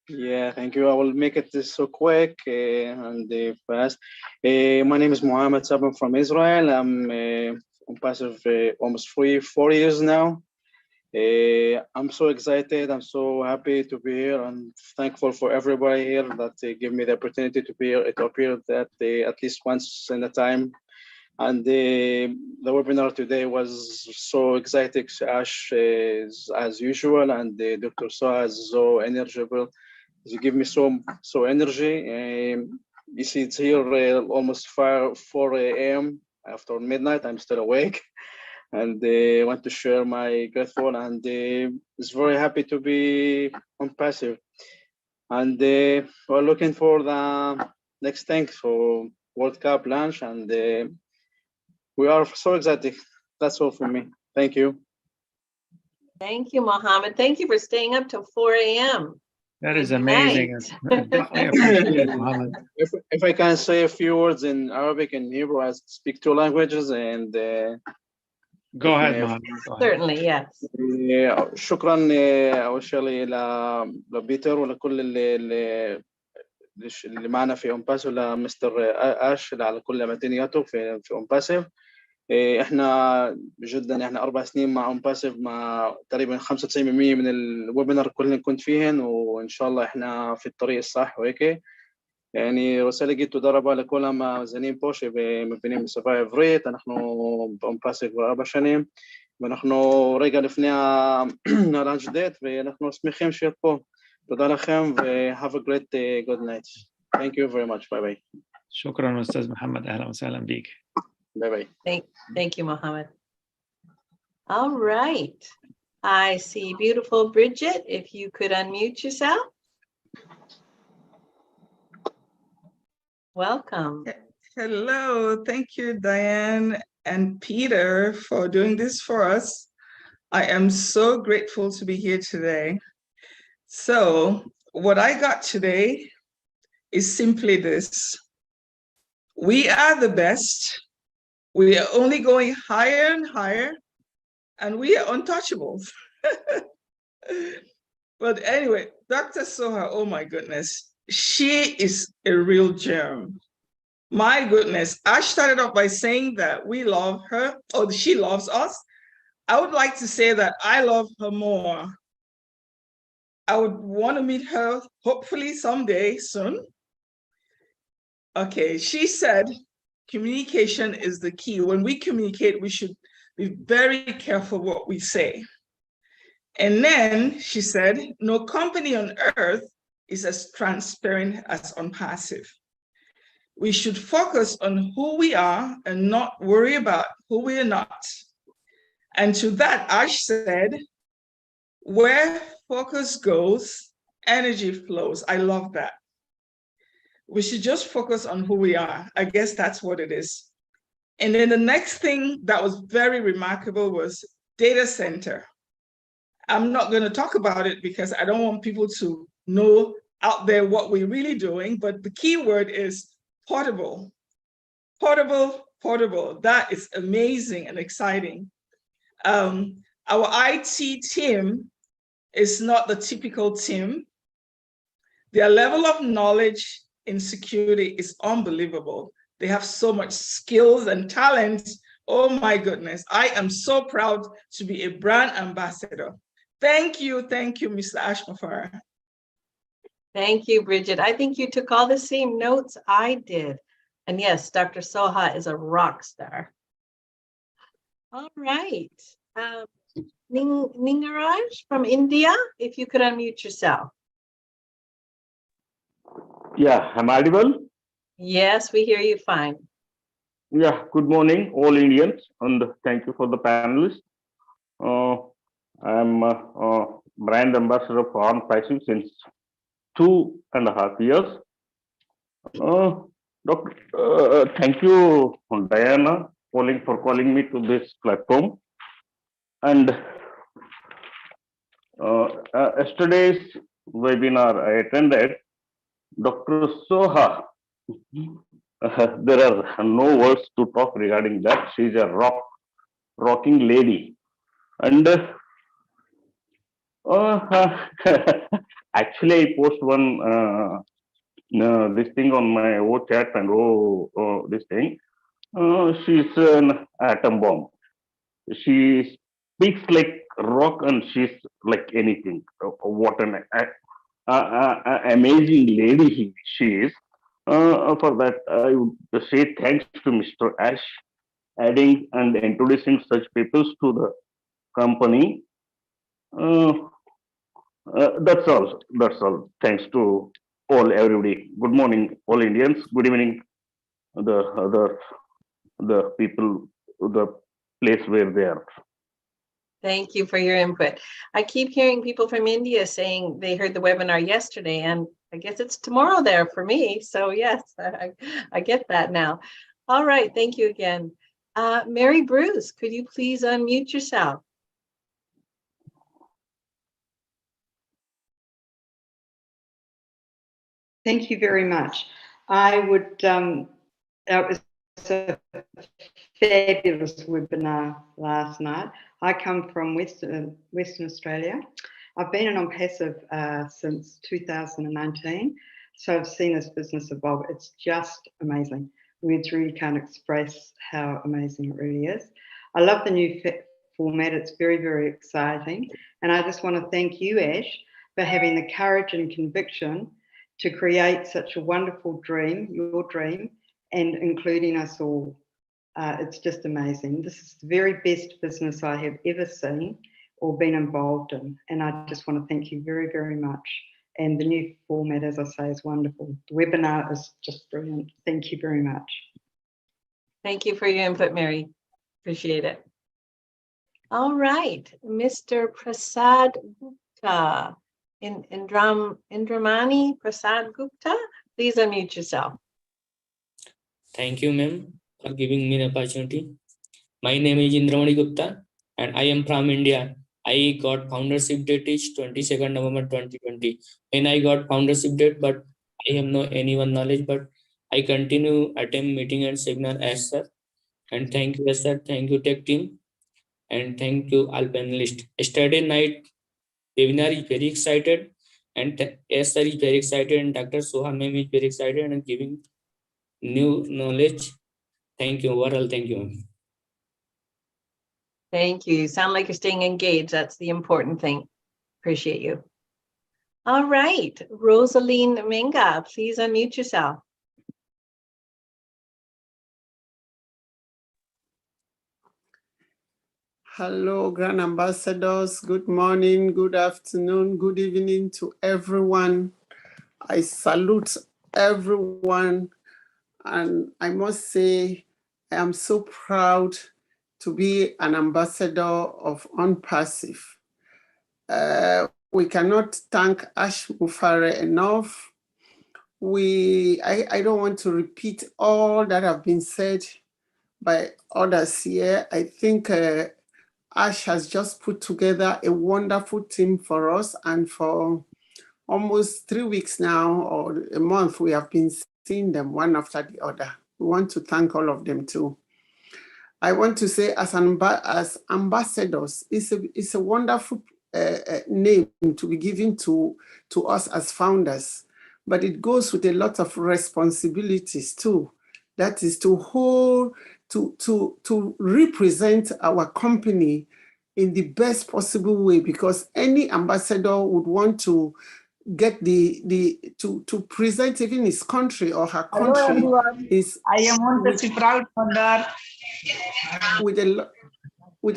Yeah, thank you. I will make it so quick and fast. My name is Mohammed Sabah from Israel. I'm ONPASSIVE almost 4 years now. I'm so excited. I'm so happy to be here. I'm thankful for everybody here that give me the opportunity to be here. To appear that at least once in a time. And the webinar today was so exciting. Ash is as usual, and Dr. Soha is so energizable. You give me so energy. You see, it's here almost 4 a.m. after midnight. I'm still awake. And I want to share my grateful, and it's very happy to be ONPASSIVE. And we're looking for the next thing for World Cup launch, and we are so excited. That's all for me. Thank you. Thank you, Mohammed. Thank you for staying up till 4 a.m. That is amazing. Definitely appreciate it, Mohammed. If I can say a few words in Arabic and Hebrew, I speak 2 languages, and go ahead, Mohammed. Certainly, yes. شكرا أول شيء لبيتر ولكل اللي معنا في ONPASSIVE، لمستر آش على كل متنياته في ONPASSIVE. احنا جدا 4 سنين مع ONPASSIVE، مع تقريبا 95% من الويبينار كلنا كنت فيهن، وان شاء الله احنا في الطريق الصح وهيك. يعني رسالة جيت تدرب لكل המאזינים פה שמבינים בשפה העברית. אנחנו ב-ONPASSIVE כבר 4 שנים, ואנחנו רגע לפני הלאנץ' דייט, ואנחנו שמחים שיהיה פה. תודה לכם, ו-have a great good night. Thank you very much. Bye bye. شكرا أستاذ محمد. أهلا وسهلا بيك. Bye bye. Thank you, Mohammed. All right. I see beautiful Bridget. If you could unmute yourself. Welcome. Hello. Thank you, Diane and Peter, for doing this for us. I am so grateful to be here today. So what I got today is simply this. We are the best. We are only going higher and higher, and we are untouchables. But anyway, Dr. Soha, oh my goodness, she is a real gem. My goodness, I started off by saying that we love her, or she loves us. I would like to say that I love her more. I would want to meet her hopefully someday soon. Okay, she said, communication is the key. When we communicate, we should be very careful what we say. And then she said, no company on earth is as transparent as ONPASSIVE. We should focus on who we are and not worry about who we are not. And to that, Ash said, where focus goes, energy flows. I love that. We should just focus on who we are. I guess that's what it is. And then the next thing that was very remarkable was data center. I'm not going to talk about it because I don't want people to know out there what we're really doing, but the key word is portable. Portable, portable. That is amazing and exciting. Our IT team is not the typical team. Their level of knowledge in security is unbelievable. They have so much skills and talent. Oh my goodness. I am so proud to be a brand ambassador. Thank you, Mr. ASHMUFAREH. Thank you, Bridget. I think you took all the same notes I did. And yes, Dr. Soha is a rock star. All right. Ningaraj from India, if you could unmute yourself. Yeah, am I audible? Yes, we hear you fine. Yeah, good morning, all Indians, and thank you for the panelists. I'm a brand ambassador for ONPASSIVE since 2.5 years. Doctor, thank you, Diana, for calling me to this platform. And yesterday's webinar I attended, Dr. Soha, there are no words to talk regarding that. She's a rocking lady. And actually, I post one this thing on my chat and this thing. She's an atom bomb. She speaks like rock and she's like anything. What an amazing lady she is. For that, I would say thanks to Mr. Ash adding and introducing such people to the company. That's all. That's all. Thanks to everybody. Good morning, all Indians. Good evening, the people, the place where they are. Thank you for your input. I keep hearing people from India saying they heard the webinar yesterday, and I guess it's tomorrow there for me. So yes, I get that now. All right, thank you again. Mary Bruce, could you please unmute yourself? Thank you very much. I would, that was a fabulous webinar last night. I come from Western Australia. I've been an ONPASSIVE since 2019, so I've seen this business evolve. It's just amazing. Words really can't express how amazing it really is. I love the new format. It's very, very exciting. And I just want to thank you, Ash, for having the courage and conviction to create such a wonderful dream, your dream, and including us all. It's just amazing. This is the very best business I have ever seen or been involved in. And I just want to thank you very, very much. And the new format, as I say, is wonderful. The webinar is just brilliant. Thank you very much. Thank you for your input, Mary. Appreciate it. All right, Mr. Prasad Gupta, Indramani Prasad Gupta, please unmute yourself. Thank you, ma'am, for giving me the opportunity. My name is Indramani Gupta, and I am from India. I got foundership date is 22nd November 2020. When I got foundership date, but I have no anyone knowledge, but I continue attend meeting and seminar as sir. And thank you, sir. Thank you, tech team. And thank you, all panelists. Yesterday night, webinar is very excited. And yes, sir is very excited. And Dr. Soha ma'am is very excited and giving new knowledge. Thank you. Overall, thank you. Thank you. You sound like you're staying engaged. That's the important thing. Appreciate you. All right, Rosaline Minga, please unmute yourself. Hello, Grand Ambassadors. Good morning, good afternoon, good evening to everyone. I salute everyone. And I must say, I am so proud to be an ambassador of ONPASSIVE. We cannot thank ASHMUFAREH enough. I don't want to repeat all that have been said, by others here. I think Ash has just put together a wonderful team for us, and for almost 3 weeks now, or a month, we have been seeing them one after the other. We want to thank all of them too. I want to say, as ambassadors, it's a wonderful name to be given to us as founders, but it goes with a lot of responsibilities too. That is to hold, to represent our company in the best possible way, because any ambassador would want to get to present even his country or her country. Hello everyone, I am ONPASSIVE proud founder. With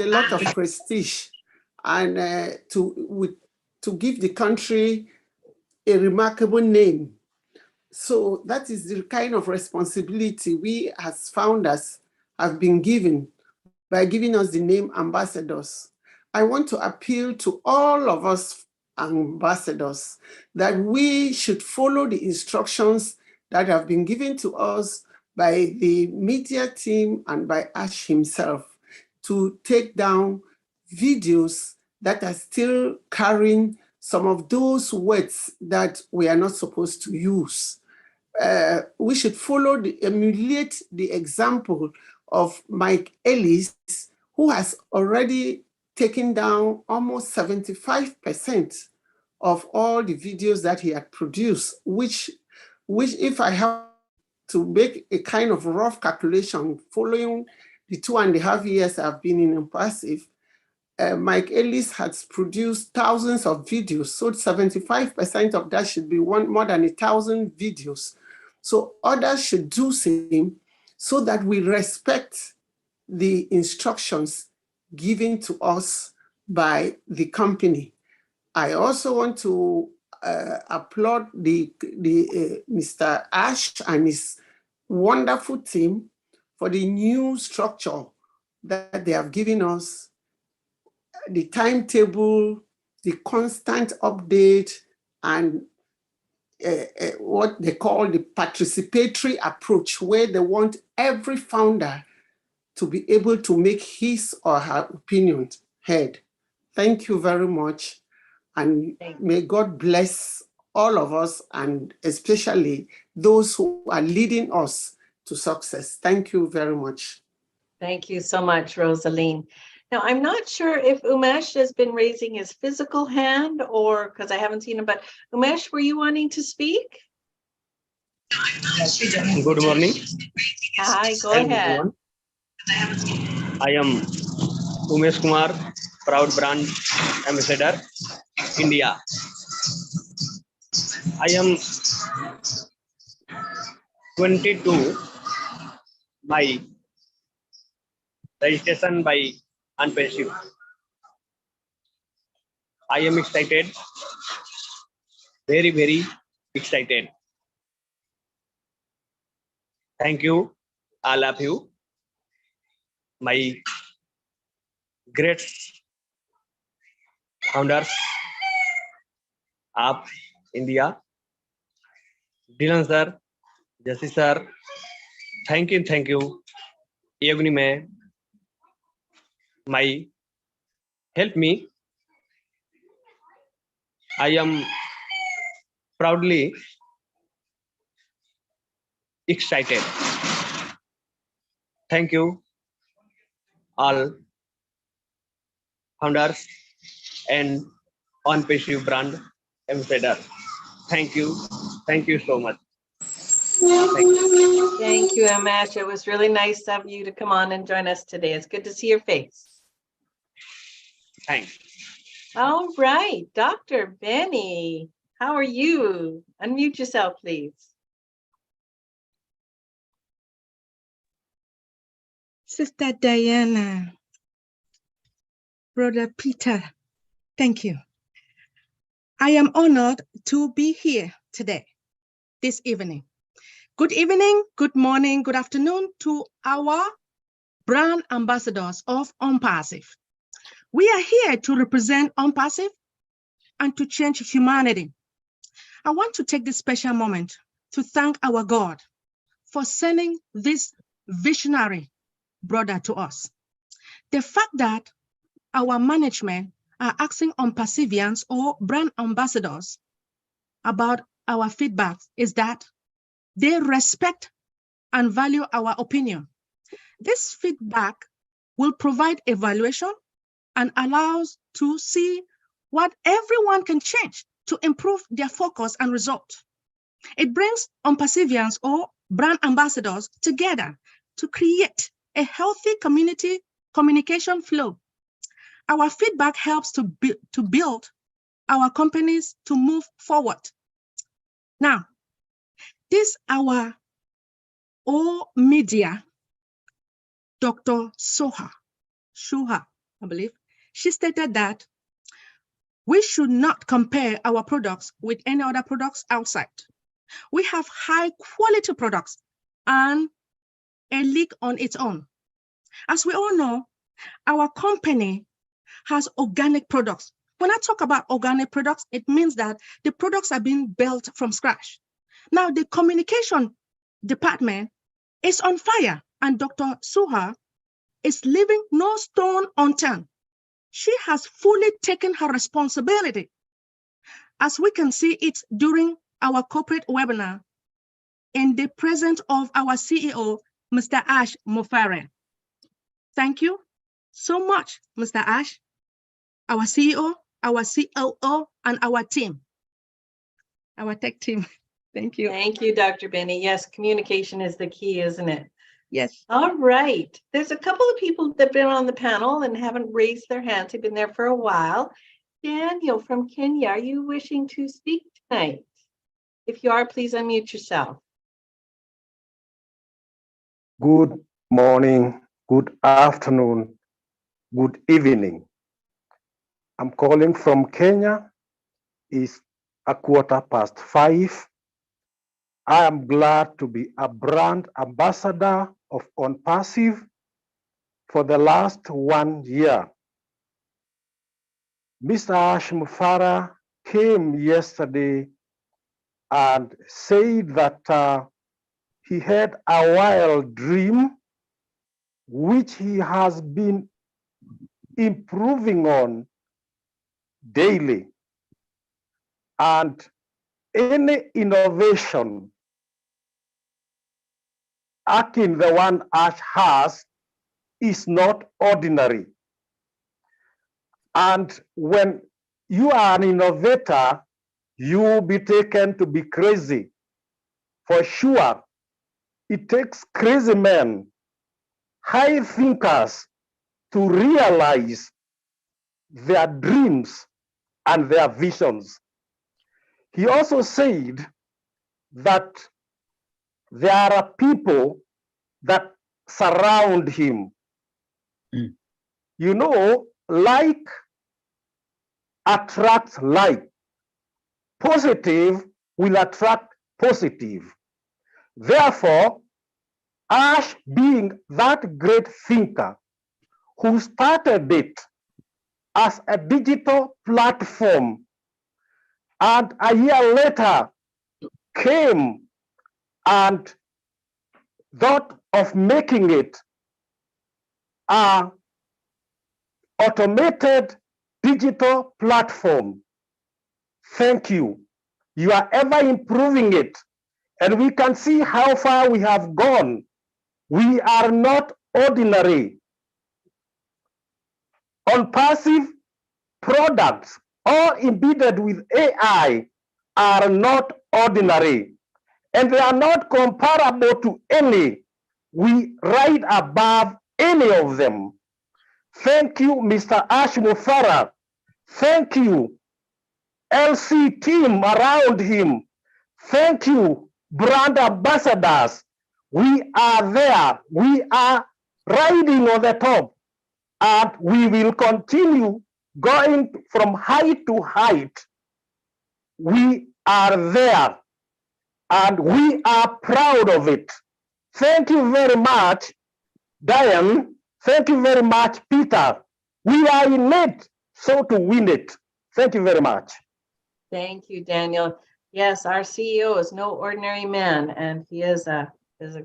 a lot of prestige, and to give the country a remarkable name. So that is the kind of responsibility we as founders have been given by giving us the name ambassadors. I want to appeal to all of us ambassadors that we should follow the instructions that have been given to us by the media team and by Ash himself, to take down videos that are still carrying some of those words that we are not supposed to use. We should emulate the example of Mike Ellis, who has already taken down almost 75% of all the videos that he had produced, which if I have to make a kind of rough calculation following the 2.5 years I've been in ONPASSIVE, Mike Ellis has produced thousands of videos, so 75% of that should be more than 1,000 videos. So others should do same, so that we respect the instructions given to us by the company. I also want to applaud Mr. Ash and his wonderful team for the new structure that they have given us, the timetable, the constant update, and what they call the participatory approach, where they want every founder to be able to make his or her opinion heard. Thank you very much. And may God bless all of us, and especially those who are leading us to success. Thank you very much. Thank you so much, Rosaline. Now, I'm not sure if Umesh has been raising his physical hand, or because I haven't seen him, but Umesh, were you wanting to speak? Good morning. Hi, go ahead. Everyone. I am Umesh Kumar, proud brand ambassador, India. I am 22 by registration by ONPASSIVE. I am excited, very, very excited. Thank you, all of you, my great founders of India, Dylan sir, Jesse sir, thank you, Yogni mein, my help me. I am proudly excited. Thank you, all founders and ONPASSIVE brand ambassador. Thank you so much. Thank you, Umesh. It was really nice of you to come on and join us today. It's good to see your face. Thanks. All right, Dr. Benny, how are you? Unmute yourself, please. Sister Diana, Brother Peter, thank you. I am honored to be here today, this evening. Good evening, good morning, good afternoon to our brand ambassadors of ONPASSIVE. We are here to represent ONPASSIVE and to change humanity. I want to take this special moment to thank our God for sending this visionary brother to us. The fact that our management are asking ONPASSIVians or brand ambassadors about our feedback is that they respect and value our opinion. This feedback will provide evaluation and allows to see what everyone can change to improve their focus and result. It brings ONPASSIVians or brand ambassadors together to create a healthy community communication flow. Our feedback helps to build our companies to move forward. Now, this our all media, Dr. Shuha, I believe, she stated that we should not compare our products with any other products outside. We have high quality products and a league on its own. As we all know, our company has organic products. When I talk about organic products, it means that the products are being built from scratch. Now, the communication department is on fire, and Dr. Shuha is leaving no stone unturned. She has fully taken her responsibility, as we can see it during our corporate webinar in the presence of our CEO, Mr. ASHMUFAREH. Thank you so much, Mr. Ash, our CEO, our COO, and our team, our tech team. Thank you. Thank you, Dr. Benny. Yes, communication is the key, isn't it? Yes. All right. There's a couple of people that have been on the panel and haven't raised their hands. They've been there for a while. Daniel from Kenya, are you wishing to speak tonight? If you are, please unmute yourself. Good morning, good afternoon, good evening. I'm calling from Kenya. It's 5:15. I am glad to be a brand ambassador of ONPASSIVE for the last 1 year. Mr. ASHMUFAREH came yesterday and said that he had a wild dream which he has been improving on daily. And any innovation akin the one Ash has is not ordinary. And when you are an innovator, you will be taken to be crazy. For sure, it takes crazy men, high thinkers, to realize their dreams and their visions. He also said that there are people that surround him. You know, like attracts like. Positive will attract positive. Therefore, Ash, being that great thinker who started it as a digital platform, and a year later came and thought of making it an automated digital platform. Thank you. You are ever improving it, and we can see how far we have gone. We are not ordinary. ONPASSIVE products, all embedded with AI, are not ordinary, and they are not comparable to any. We ride above any of them. Thank you, Mr. ASHMUFAREH. Thank you, LC team around him. Thank you, brand ambassadors. We are there. We are riding on the top, and we will continue going from height to height. We are there, and we are proud of it. Thank you very much, Diane. Thank you very much, Peter. We are in it, so to win it. Thank you very much. Thank you, Daniel. Yes, our CEO is no ordinary man, and he is a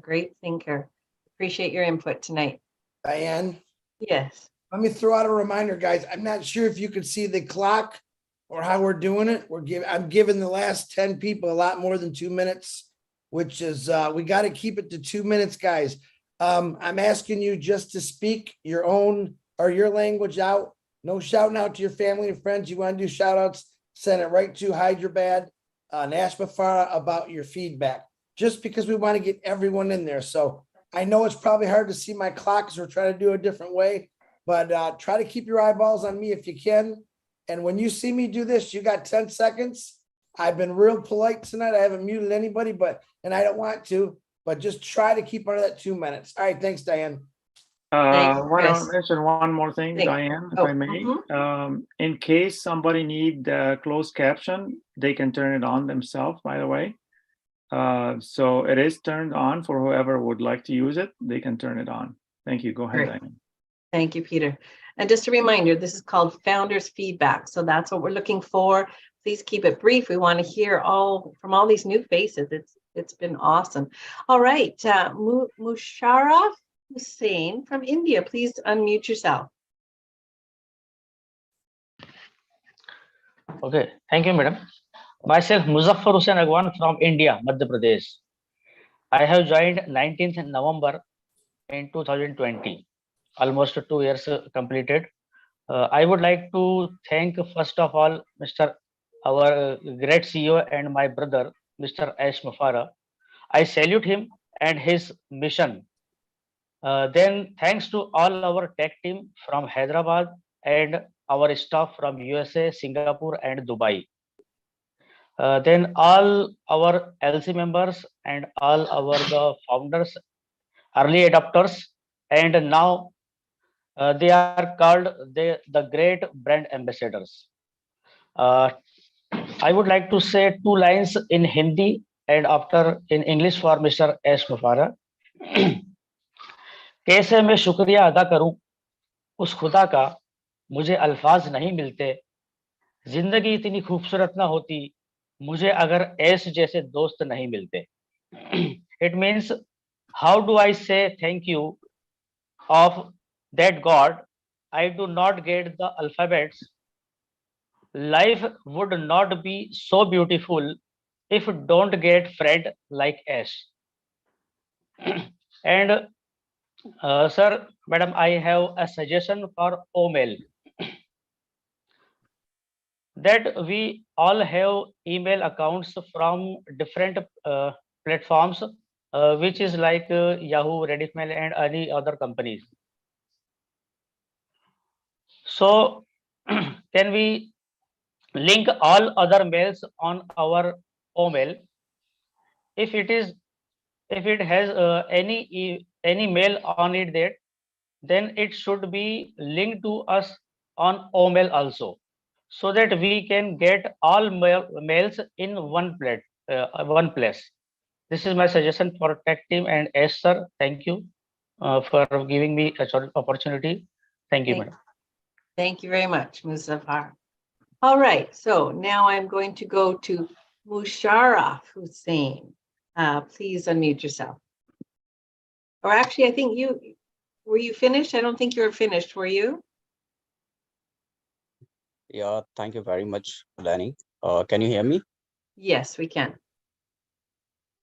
great thinker. Appreciate your input tonight. Diane? Yes. Let me throw out a reminder, guys. I'm not sure if you can see the clock or how we're doing it. I'm giving the last 10 people a lot more than 2 minutes, which is, we got to keep it to 2 minutes, guys. I'm asking you just to speak your own or your language out. No shouting out to your family and friends. You want to do shout outs, send it right to Hyderabad and ASHMUFAREH about your feedback, just because we want to get everyone in there. So I know it's probably hard to see my clock because we're trying to do it a different way, but try to keep your eyeballs on me if you can. And when you see me do this, you got 10 seconds. I've been real polite tonight. I haven't muted anybody, and I don't want to, but just try to keep under that 2 minutes. All right. Thanks, Diane. Want to mention one more thing, Diane, if I may. In case somebody need closed caption, they can turn it on themselves, by the way. So it is turned on for whoever would like to use it. They can turn it on. Thank you. Go ahead, Great. Diane. Thank you, Peter. And just a reminder, this is called Founders Feedback. So that's what we're looking for. Please keep it brief. We want to hear from all these new faces. It's been awesome. All right, Mufareh Hussain from India, please unmute yourself. Okay, thank you, madam. Myself, Muzaffar Hussain Agwan from India, Madhya Pradesh. I have joined 19th November in 2020. Almost 2 years completed. I would like to thank, first of all, our great CEO and my brother, Mr. ASHMUFAREH. I salute him and his mission. Then thanks to all our tech team from Hyderabad and our staff from USA, Singapore and Dubai. Then all our LC members and all the founders, early adopters, and now they are called the great brand ambassadors. I would like to say 2 lines in Hindi and after in English for Mr. ASHMUFAREH. कैसे मैं शुक्रिया अदा करूं उस खुदा का, मुझे अल्फाज नहीं मिलते। जिंदगी इतनी खूबसूरत ना होती मुझे अगर ऐश जैसे दोस्त नहीं मिलते। It means, how do I say thank you of that God? I do not get the alphabets. Life would not be so beautiful if don't get friend like Ash. And sir, madam, I have a suggestion for email. That we all have email accounts from different platforms, which is like Yahoo, Reddit Mail, and any other companies. So can we link all other mails on our email? If it has any mail on it, then it should be linked to us on email also, so that we can get all mails in one place. This is my suggestion for tech team. And yes, sir, thank you for giving me a opportunity. Thank you, madam. Thank you very much, Muzaffar. All right, so now I'm going to go to Mufareh Hussain. Please unmute yourself. Or actually, I think were you finished? I don't think you were finished, were you? Yeah, thank you very much, Lenny. Can you hear me? Yes, we can.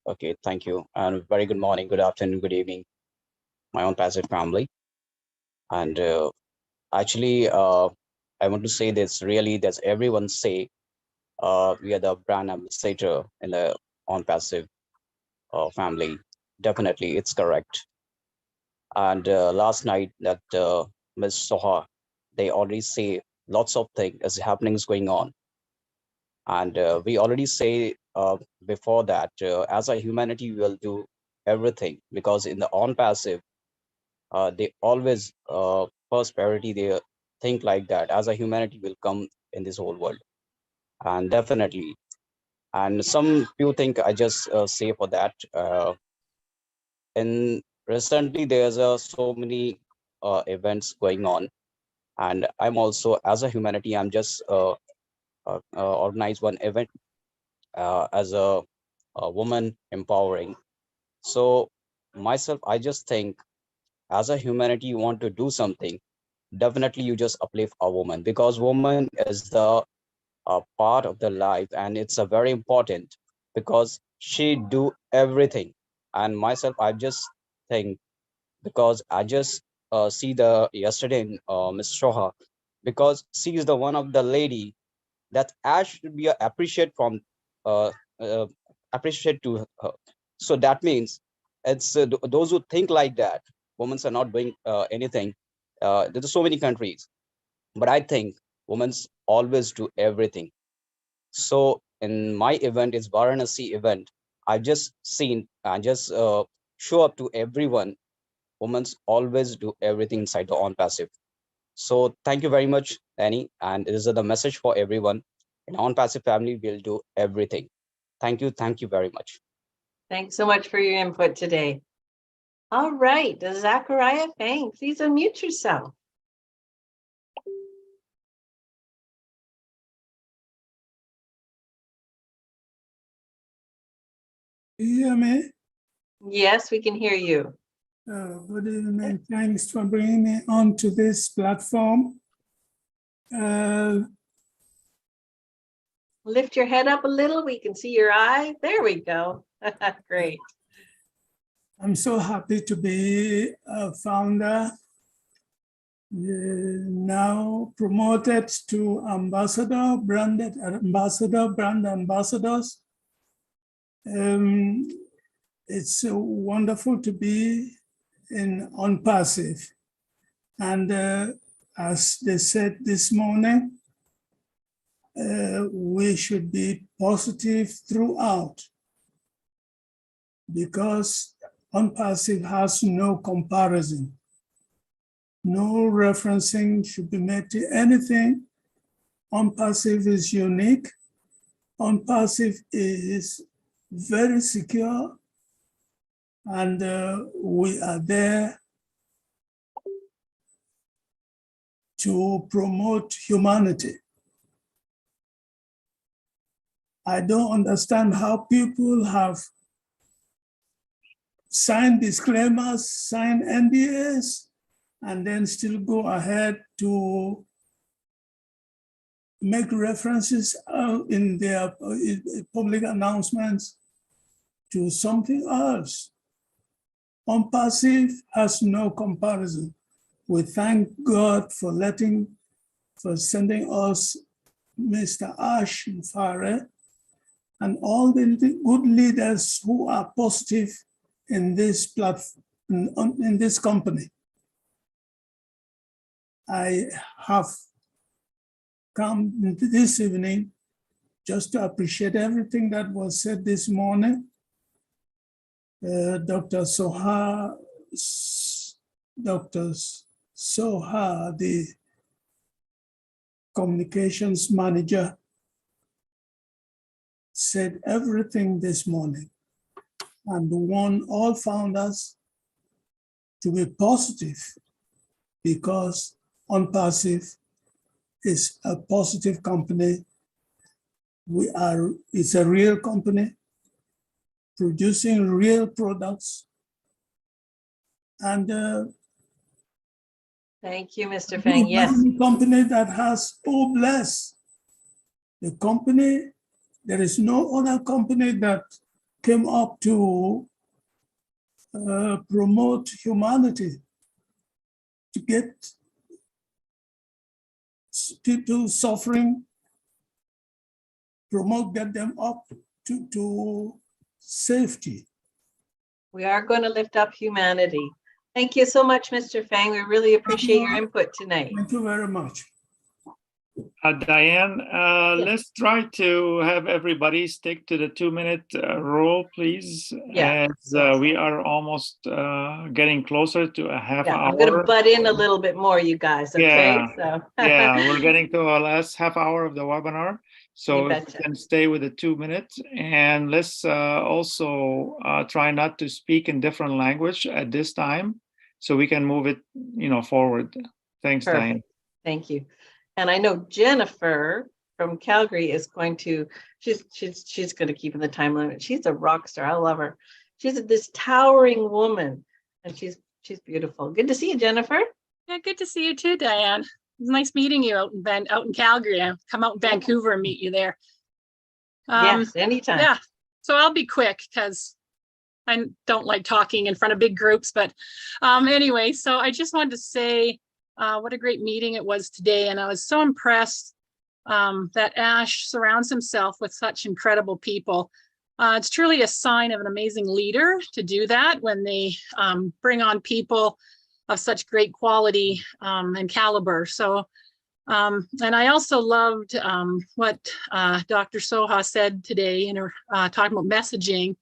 Okay, thank you. And very good morning, good afternoon, good evening, my ONPASSIVE family. And actually, I want to say this really, that everyone say we are the brand ambassador in the ONPASSIVE family. Definitely, it's correct. And last night that Ms. Soha, they already say lots of things is happenings going on. And we already say before that, as a humanity, we will do everything, because in the ONPASSIVE, they always first priority, they think like that, as a humanity will come in this whole world. And definitely, and some few think I just say for that, and recently there's so many events going on, and I'm also, as a humanity, I'm just organize one event as a woman empowering. So myself, I just think as a humanity you want to do something, definitely you just uplift a woman, because woman is the part of the life, and it's a very important, because she do everything. And myself, I just think, because I just see the yesterday in Miss Shoha, because she is the one of the lady that as should be appreciate from uh, uh, appreciate to her. So that means it's those who think like that women are not doing anything. There's so many countries, but I think women always do everything. So in my event, it's Varanasi event, I just seen, I just show up to everyone. Women always do everything inside the ONPASSIVE. So thank you very much, Annie. And this is the message for everyone. In ONPASSIVE family, we'll do everything. Thank you. Thank you very much. Thanks so much for your input today. All right, Zachariah Fang, please unmute yourself. You hear me? Yes, we can hear you. Good evening. Thanks for bringing me onto this platform. Lift your head up a little. We can see your eye. There we go. Great. I'm so happy to be a founder, now promoted to ambassador, brand ambassadors. It's wonderful to be in ONPASSIVE. And as they said this morning, we should be positive throughout, because ONPASSIVE has no comparison. No referencing should be made to anything. ONPASSIVE is unique. ONPASSIVE is very secure, and we are there to promote humanity. I don't understand how people have signed disclaimers, signed NDAs, and then still go ahead to make references in their public announcements to something else. ONPASSIVE has no comparison. We thank God for sending us Mr. ASHMUFAREH and all the good leaders who are positive in this platform, in this company. I have come this evening just to appreciate everything that was said this morning. Dr. Soha, the communications manager, said everything this morning and warned all founders to be positive, because ONPASSIVE is a positive company. It's a real company producing real products. And thank you, Mr. Fang. Yes. A company that has bless. The company, there is no other company that came up to promote humanity, to get people suffering, get them up to safety. We are going to lift up humanity. Thank you so much, Mr. Fang. We really appreciate your input tonight. Thank you very much. Diane, let's try to have everybody stick to the 2-minute rule, please. Yeah. As we are almost getting closer to a half hour. I'm going to butt in a little bit more, you guys. Okay. Yeah. So. Yeah, we're getting to our last half hour of the webinar. So if you can stay with the 2 minutes, and let's also try not to speak in different language at this time, so we can move it, forward. Thanks, Perfect. Diane. Thank you. And I know Jennifer from Calgary is going to, she's going to keep in the time limit. She's a rock star. I love her. She's this towering woman, and she's She's beautiful. Good to see you, Jennifer. Yeah, good to see you too, Diane. It was nice meeting you out in Calgary. I'll come out in Vancouver and meet you there. Yes, anytime. Yeah, so I'll be quick because I don't like talking in front of big groups. But anyway, so I just wanted to say what a great meeting it was today. And I was so impressed that Ash surrounds himself with such incredible people. It's truly a sign of an amazing leader to do that when they bring on people of such great quality and caliber. So, and I also loved what Dr. Soha said today in her talking about messaging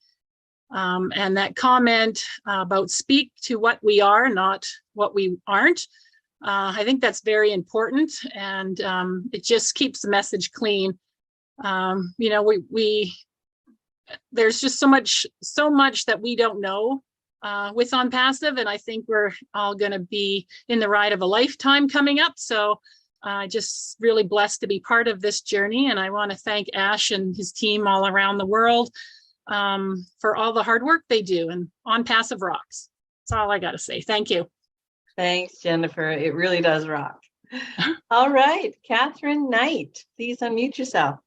and that comment about speak to what we are, not what we aren't. I think that's very important, and it just keeps the message clean. You know, there's just so much that we don't know with ONPASSIVE, and I think we're all going to be in the ride of a lifetime coming up. So just really blessed to be part of this journey, and I want to thank Ash and his team all around the world for all the hard work they do, and ONPASSIVE rocks. That's all I got to say. Thank you. Thanks, Jennifer. It really does rock. All right, Catherine Knight, please unmute yourself.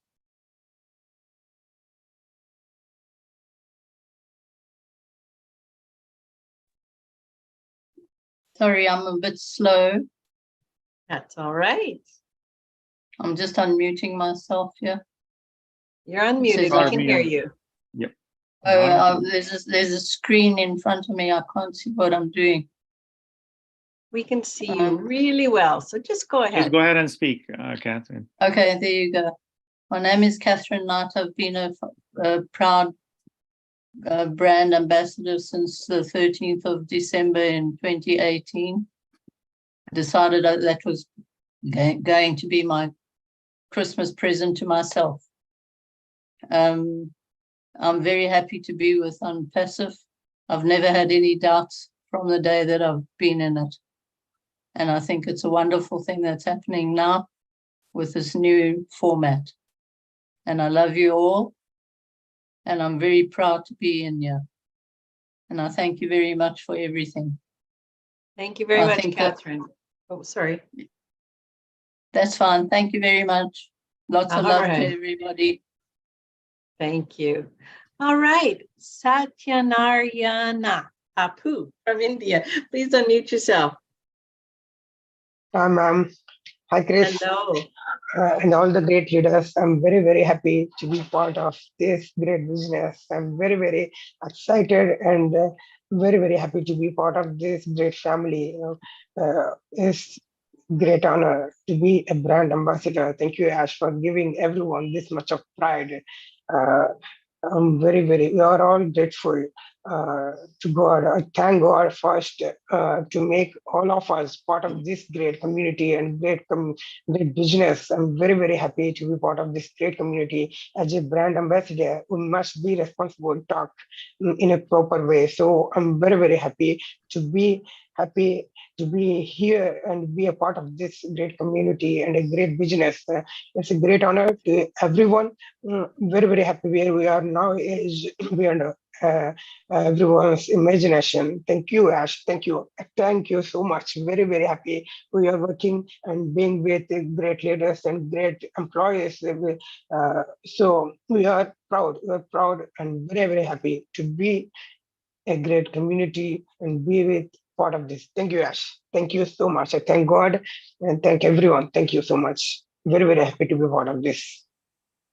Sorry, I'm a bit slow. That's all right. I'm just unmuting myself here. You're unmuted. We can hear you. Yep. Oh, there's a screen in front of me. I can't see what I'm doing. We can see you really well. So just go ahead. Just go ahead and speak, Catherine. Okay, there you go. My name is Catherine Knight. I've been a proud brand ambassador since the 13th of December in 2018. I decided that was going to be my Christmas present to myself. I'm very happy to be with ONPASSIVE. I've never had any doubts from the day that I've been in it. And I think it's a wonderful thing that's happening now with this new format. And I love you all. And I'm very proud to be in here. And I thank you very much for everything. Thank you very much, Catherine. Oh, sorry. That's fine. Thank you very much. Lots of love to everybody. Thank you. All right. Satyanarayana Apu from India. Please unmute yourself. Hi, ma'am. Hi, Chris. Hello. And all the great leaders. I'm very, very happy to be part of this great business. I'm very, very excited and very, very happy to be part of this great family. You know, it's great honor to be a brand ambassador. Thank you, Ash, for giving everyone this much of pride. I'm we are all grateful to God. I thank God first to make all of us part of this great community and great business. I'm very, very happy to be part of this great community. As a brand ambassador, we must be responsible, talk in a proper way. So I'm very, very happy to be here and be a part of this great community and a great business. It's a great honor to everyone. Very, very happy where we are now is beyond everyone's imagination. Thank you, Ash. Thank you. Thank you so much. Very, very happy we are working and being with great leaders and great employees. So we are proud. We are proud and very, very happy to be a great community and be with part of this. Thank you, Ash. Thank you so much. I thank God and thank everyone. Thank you so much. Very, very happy to be part of this.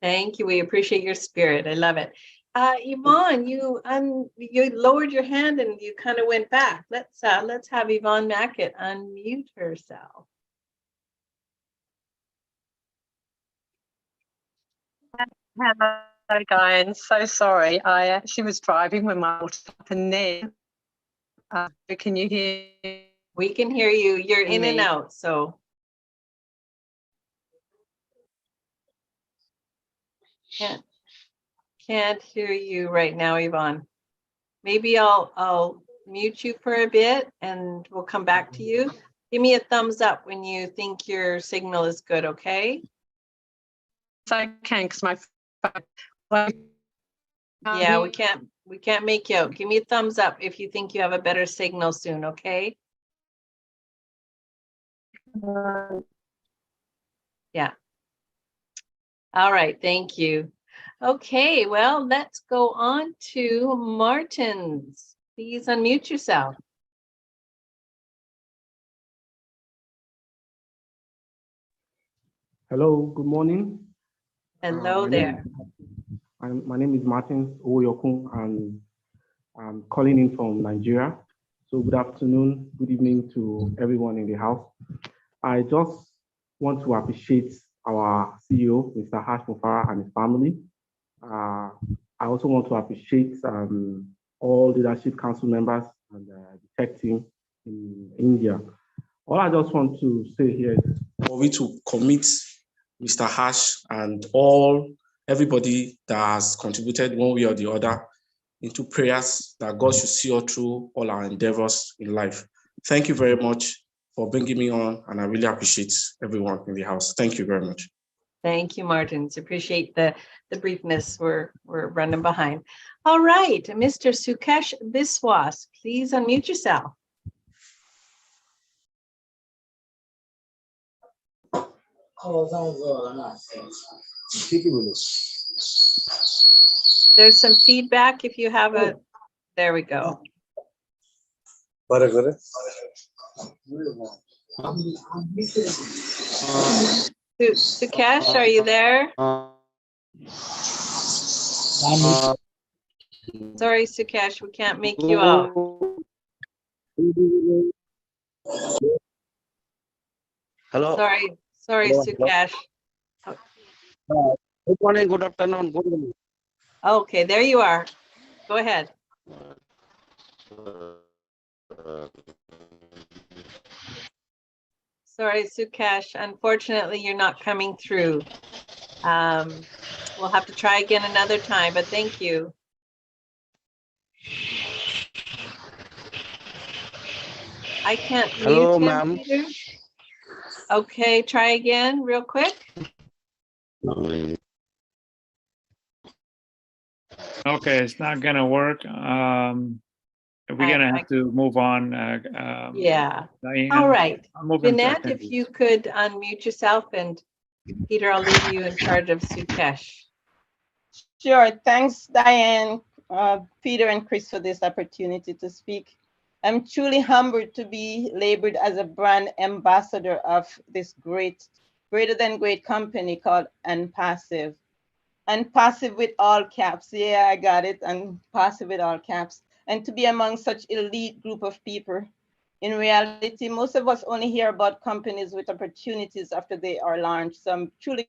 Thank you. We appreciate your spirit. I love it. Yvonne, you lowered your hand and you kind of went back. Let's have Yvonne Mackett unmute herself. Hello, guys. So sorry. I actually was driving when my water up and then. Can you hear? We can hear you. You're in and out. So. Can't hear you right now, Yvonne. Maybe I'll mute you for a bit and we'll come back to you. Give me a thumbs up when you think your signal is good, okay? So I can because my phone. Yeah, we can't make you out. Give me a thumbs up if you think you have a better signal soon, okay? Yeah. All right, thank you. Okay, well, let's go on to Martins. Please unmute yourself. Hello, good morning. Hello there. My name is Martin Oyokun, and I'm calling in from Nigeria. So good afternoon, good evening to everyone in the house. I just want to appreciate our CEO, Mr. ASHMUFAREH, and his family. I also want to appreciate all leadership council members and the tech team in India. All I just want to say here is for we to commit Mr. Ash and everybody that has contributed one way or the other into prayers that God should see us through all our endeavors in life. Thank you very much for bringing me on, and I really appreciate everyone in the house. Thank you very much. Thank you, Martins. Appreciate the briefness. We're running behind. All right, Mr. Sukesh Biswas, please unmute yourself. There's some feedback if you have a, there we go. Sukesh, are you there? Sorry, Sukesh, we can't make you out. Hello. Sorry, Sukesh. Good morning, good afternoon, good evening. Okay, there you are. Go ahead. Sorry, Sukesh. Unfortunately, you're not coming through. We'll have to try again another time, but thank you. I can't Hello, mute him ma'am. either. Okay, try again real quick. Okay, it's not gonna work. We're gonna have to move on. Yeah. Diane, All right. I'm moving to Vinette, if attendees. you could unmute yourself, and Peter, I'll leave you in charge of Sukesh. Sure. Thanks, Diane, Peter, and Chris for this opportunity to speak. I'm truly humbled to be labeled as a brand ambassador of this greater than great company called ONPASSIVE. ONPASSIVE with all caps. Yeah, I got it. ONPASSIVE with all caps. And to be among such elite group of people. In reality, most of us only hear about companies with opportunities after they are launched. So I'm truly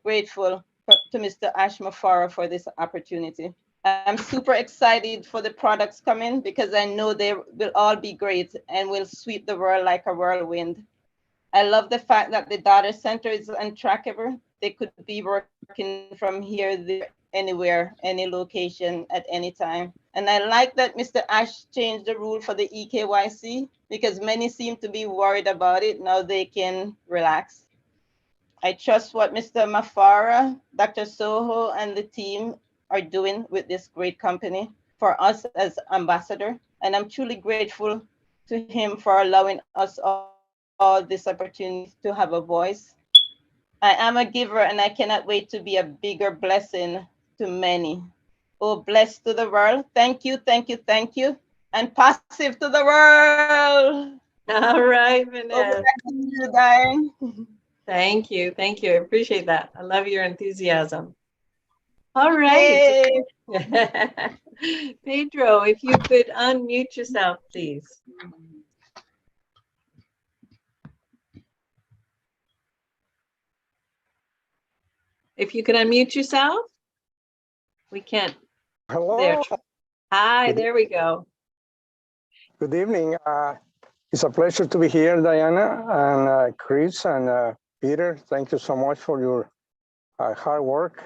grateful to Mr. ASHMUFAREH for this opportunity. I'm super excited for the products coming because I know they will all be great and will sweep the world like a whirlwind. I love the fact that the data center is untrackable. They could be working from here, there, anywhere, any location at any time. And I like that Mr. Ash changed the rule for the EKYC because many seem to be worried about it. Now they can relax. I trust what Mr. Mufareh, Dr. Soho, and the team are doing with this great company for us as ambassador. And I'm truly grateful to him for allowing us all this opportunity to have a voice. I am a giver and I cannot wait to be a bigger blessing to many. Oh, blessed to the world. Thank you, thank you, thank you. And passive to the world. All right, Vinette. Over back to you, Diane. Thank you. Thank you. I appreciate that. I love your enthusiasm. All right. Pedro, if you could unmute yourself, please. If you could unmute yourself, we can't. Hello. There. Hi, there we go. Good evening. It's a pleasure to be here, Diana and Chris and Peter. Thank you so much for your hard work.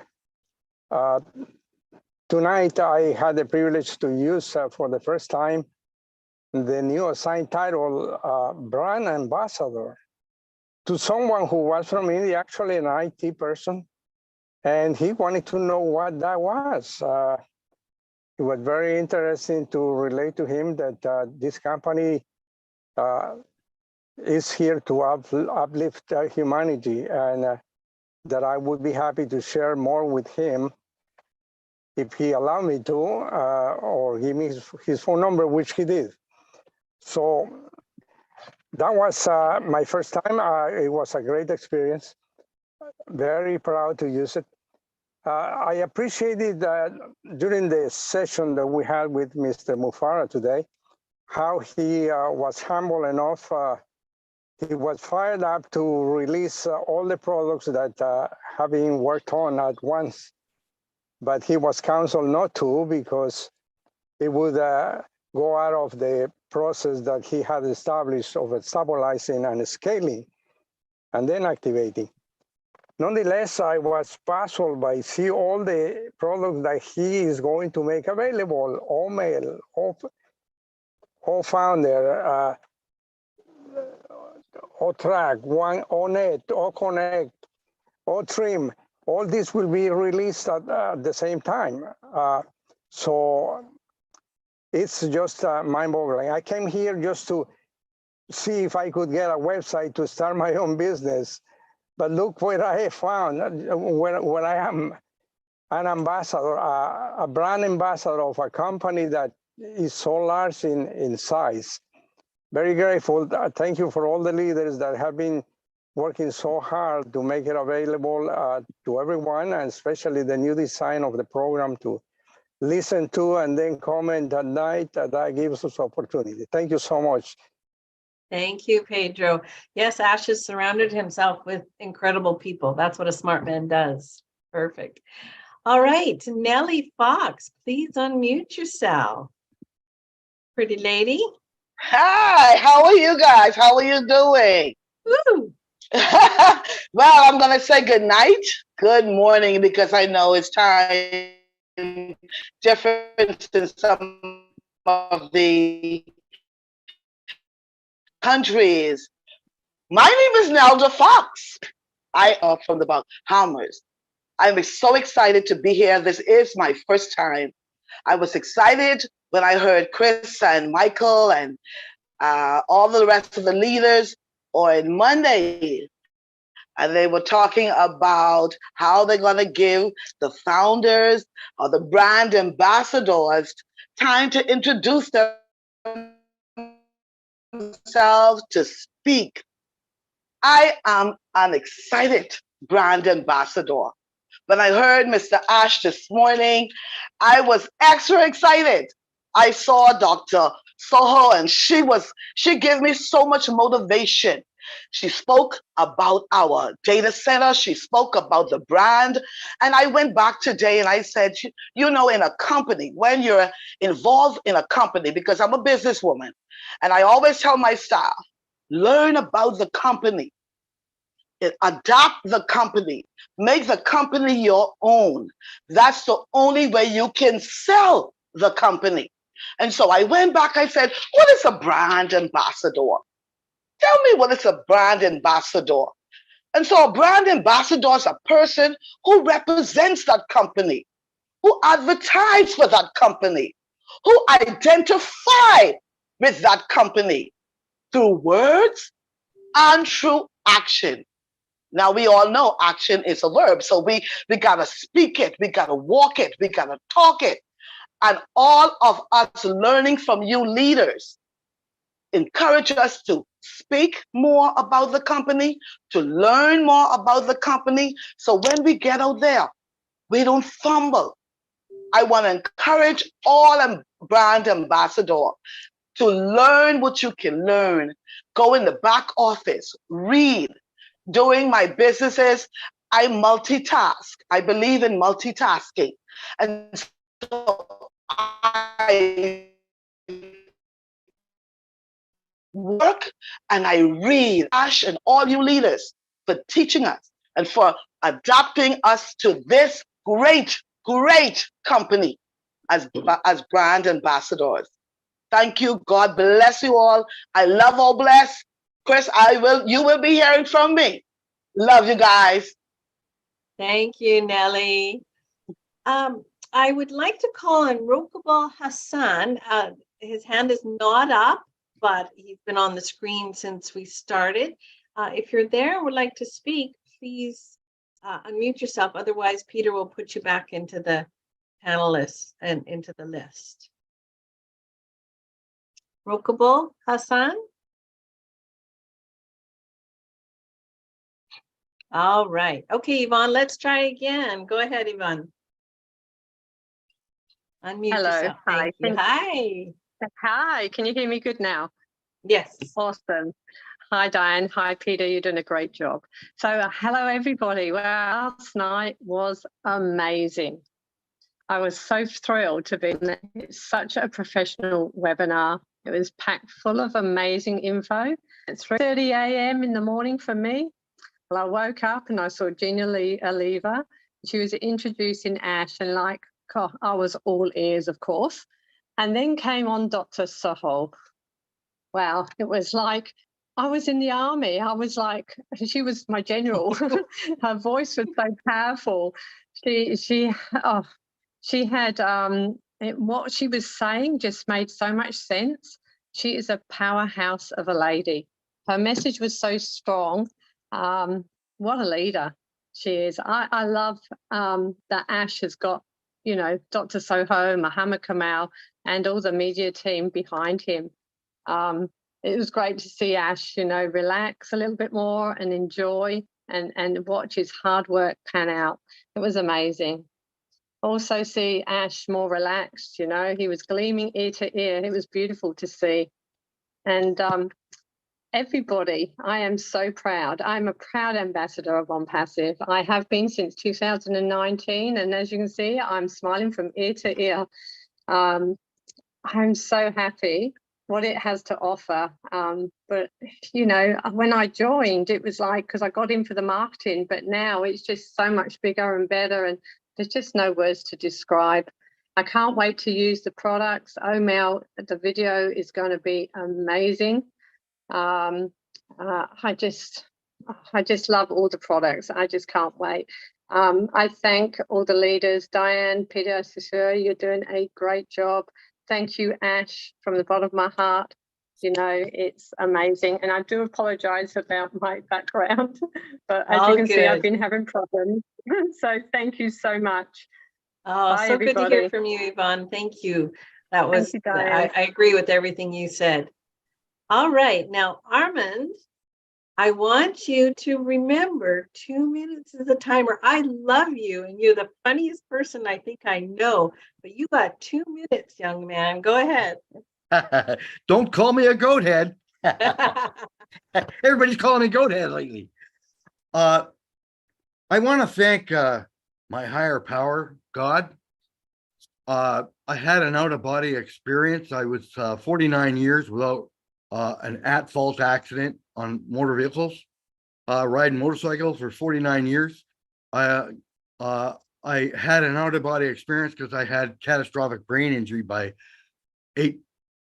Tonight, I had the privilege to use for the first time the new assigned title, Brand Ambassador, to someone who was from India, actually an IT person, and he wanted to know what that was. it was very interesting to relate to him that this company is here to uplift humanity, and that I would be happy to share more with him if he allowed me to, or give me his phone number, which he did. So that was my first time. It was a great experience. Very proud to use it. I appreciated during the session that we had with Mr. Mufareh today, how he was humble enough. He was fired up to release all the products that have been worked on at once, but he was counseled not to because it would go out of the process that he had established of stabilizing and scaling and then activating. Nonetheless, I was puzzled by see all the products that he is going to make available, all mail, all founder, all track, one on net, all connect, all trim, all this will be released at the same time. So it's just mind-boggling. I came here just to see if I could get a website to start my own business. But look what I have found, where I am an ambassador, a brand ambassador of a company that is so large in size. Very grateful. Thank you for all the leaders that have been working so hard to make it available to everyone, and especially the new design of the program to listen to and then comment at night. That gives us opportunity. Thank you so much. Thank you, Pedro. Yes, Ash has surrounded himself with incredible people. That's what a smart man does. Perfect. All right, Nellie Fox, please unmute yourself. Pretty lady. Hi, how are you guys? How are you doing? Woo. Well, I'm going to say good night, good morning, because I know it's time different in some of the countries. My name is Nelda Fox. I am from the Bahamas. I'm so excited to be here. This is my first time. I was excited when I heard Chris and Michael and all the rest of the leaders on Monday. And they were talking about how they're going to give the founders or the brand ambassadors time to introduce themselves, to speak. I am an excited brand ambassador. When I heard Mr. Ash this morning, I was extra excited. I saw Dr. Soho and she gave me so much motivation. She spoke about our data center. She spoke about the brand. And I went back today and I said, you know, in a company, when you're involved in a company, because I'm a businesswoman, and I always tell my staff, learn about the company. Adapt the company, make the company your own. That's the only way you can sell the company. And so I went back, I said, what is a brand ambassador? Tell me what is a brand ambassador. And so a brand ambassador is a person who represents that company, who advertises for that company, who identify with that company through words and through action. Now, we all know action is a verb, so we got to speak it, we got to walk it, we got to talk it. And all of us learning from you leaders encourage us to speak more about the company, to learn more about the company, so when we get out there, we don't fumble. I want to encourage all brand ambassadors to learn what you can learn. Go in the back office, read. Doing my businesses, I multitask. I believe in multitasking. And so I work and I read. Ash and all you leaders for teaching us and for adapting us to this great, great company as brand ambassadors. Thank you. God bless you all. I love all bless. Chris, you will be hearing from me. Love you guys. Thank you, Nellie. I would like to call on Rokabal Hassan. His hand is not up, but he's been on the screen since we started. If you're there and would like to speak, please unmute yourself. Otherwise, Peter will put you back into the panelists and into the list. Rokabal Hassan? All right. Okay, Yvonne, let's try again. Go ahead, Yvonne. Unmute Hello. yourself. Hi. Thank you. Hi. Hi. Can you hear me good now? Yes. Awesome. Hi, Diane. Hi, Peter. You're doing a great job. So hello, everybody. Well, last night was amazing. I was so thrilled to be there. It's such a professional webinar. It was packed full of amazing info. It's 3:30 a.m. in the morning for me. Well, I woke up and I saw Gina Aliva. She was introducing Ash, and like, God, I was all ears, of course. And then came on Dr. Sahol. Wow, it was like I was in the army. I was like, she was my general. Her voice was so powerful. She had what she was saying just made so much sense. She is a powerhouse of a lady. Her message was so strong. What a leader she is. I love that Ash has got, you know, Dr. Soho, Muhammad Kamal, and all the media team behind him. It was great to see Ash, you know, relax a little bit more and enjoy and watch his hard work pan out. It was amazing. Also see Ash more relaxed, you know, he was gleaming ear to ear. It was beautiful to see. And everybody, I am so proud. I'm a proud ambassador of ONPASSIVE. I have been since 2019. And as you can see, I'm smiling from ear to ear. I'm so happy what it has to offer. But, you know, when I joined, it was like, because I got in for the marketing, but now it's just so much bigger and better. And there's just no words to describe. I can't wait to use the products. Mel, the video is going to be amazing. I just love all the products. I just can't wait. I thank all the leaders, Diane, Peter, Cecilia, you're doing a great job. Thank you, Ash, from the bottom of my heart. You know, it's amazing. And I do apologize about my background, but as you can see, I've been having problems. So thank you so much. Oh, Bye, so everybody. good to hear from you, Yvonne. Thank you. That was, Thank you, Diane. I agree with everything you said. All right, now, Armand, I want you to remember 2 minutes is the timer. I love you, and you're the funniest person I think I know, but you got 2 minutes, young man. Go ahead. Don't call me a goat head. Everybody's calling me goat head lately. I want to thank my higher power, God. I had an out-of-body experience. I was 49 years without an at-fault accident on motor vehicles, riding motorcycles for 49 years. I had an out-of-body experience because I had catastrophic brain injury by 8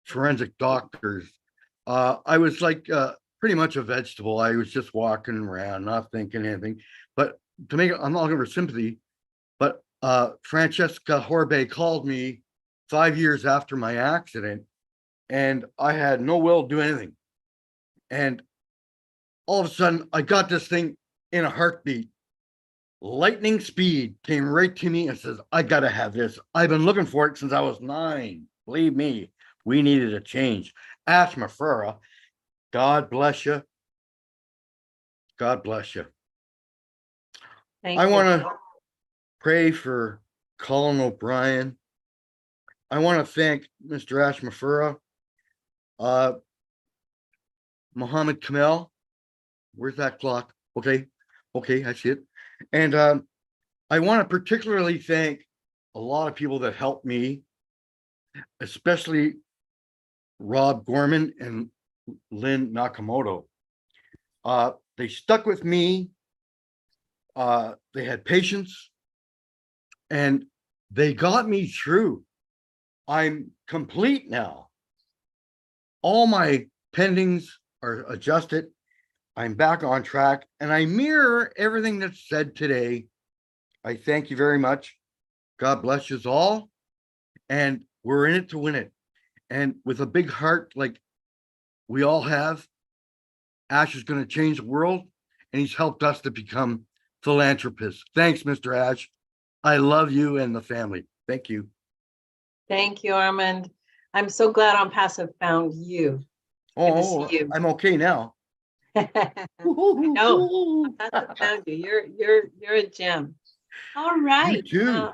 forensic doctors. I was like pretty much a vegetable. I was just walking around, not thinking anything. But to make it, I'm not looking for sympathy, but Francesca Horbe called me 5 years after my accident, and I had no will to do anything. And all of a sudden, I got this thing in a heartbeat. Lightning speed came right to me and says, I got to have this. I've been looking for it since I was 9. Believe me, we needed a change. ASHMUFAREH, God bless you. God bless you. Thank I you. want to pray for Colin O'Brien. I want to thank Mr. ASHMUFAREH. Muhammad Kamal, where's that clock? Okay, I see it. And I want to particularly thank a lot of people that helped me, especially Rob Gorman and Lynn Nakamoto. They stuck with me. They had patience, and they got me through. I'm complete now. All my pendings are adjusted. I'm back on track, and I mirror everything that's said today. I thank you very much. God bless you all. And we're in it to win it. And with a big heart like we all have, Ash is going to change the world, and he's helped us to become philanthropists. Thanks, Mr. Ash. I love you and the family. Thank you. Thank you, Armand. I'm so glad ONPASSIVE found you. Good to see you. I'm okay now. No, ONPASSIVE found you. You're a gem. All right. You too.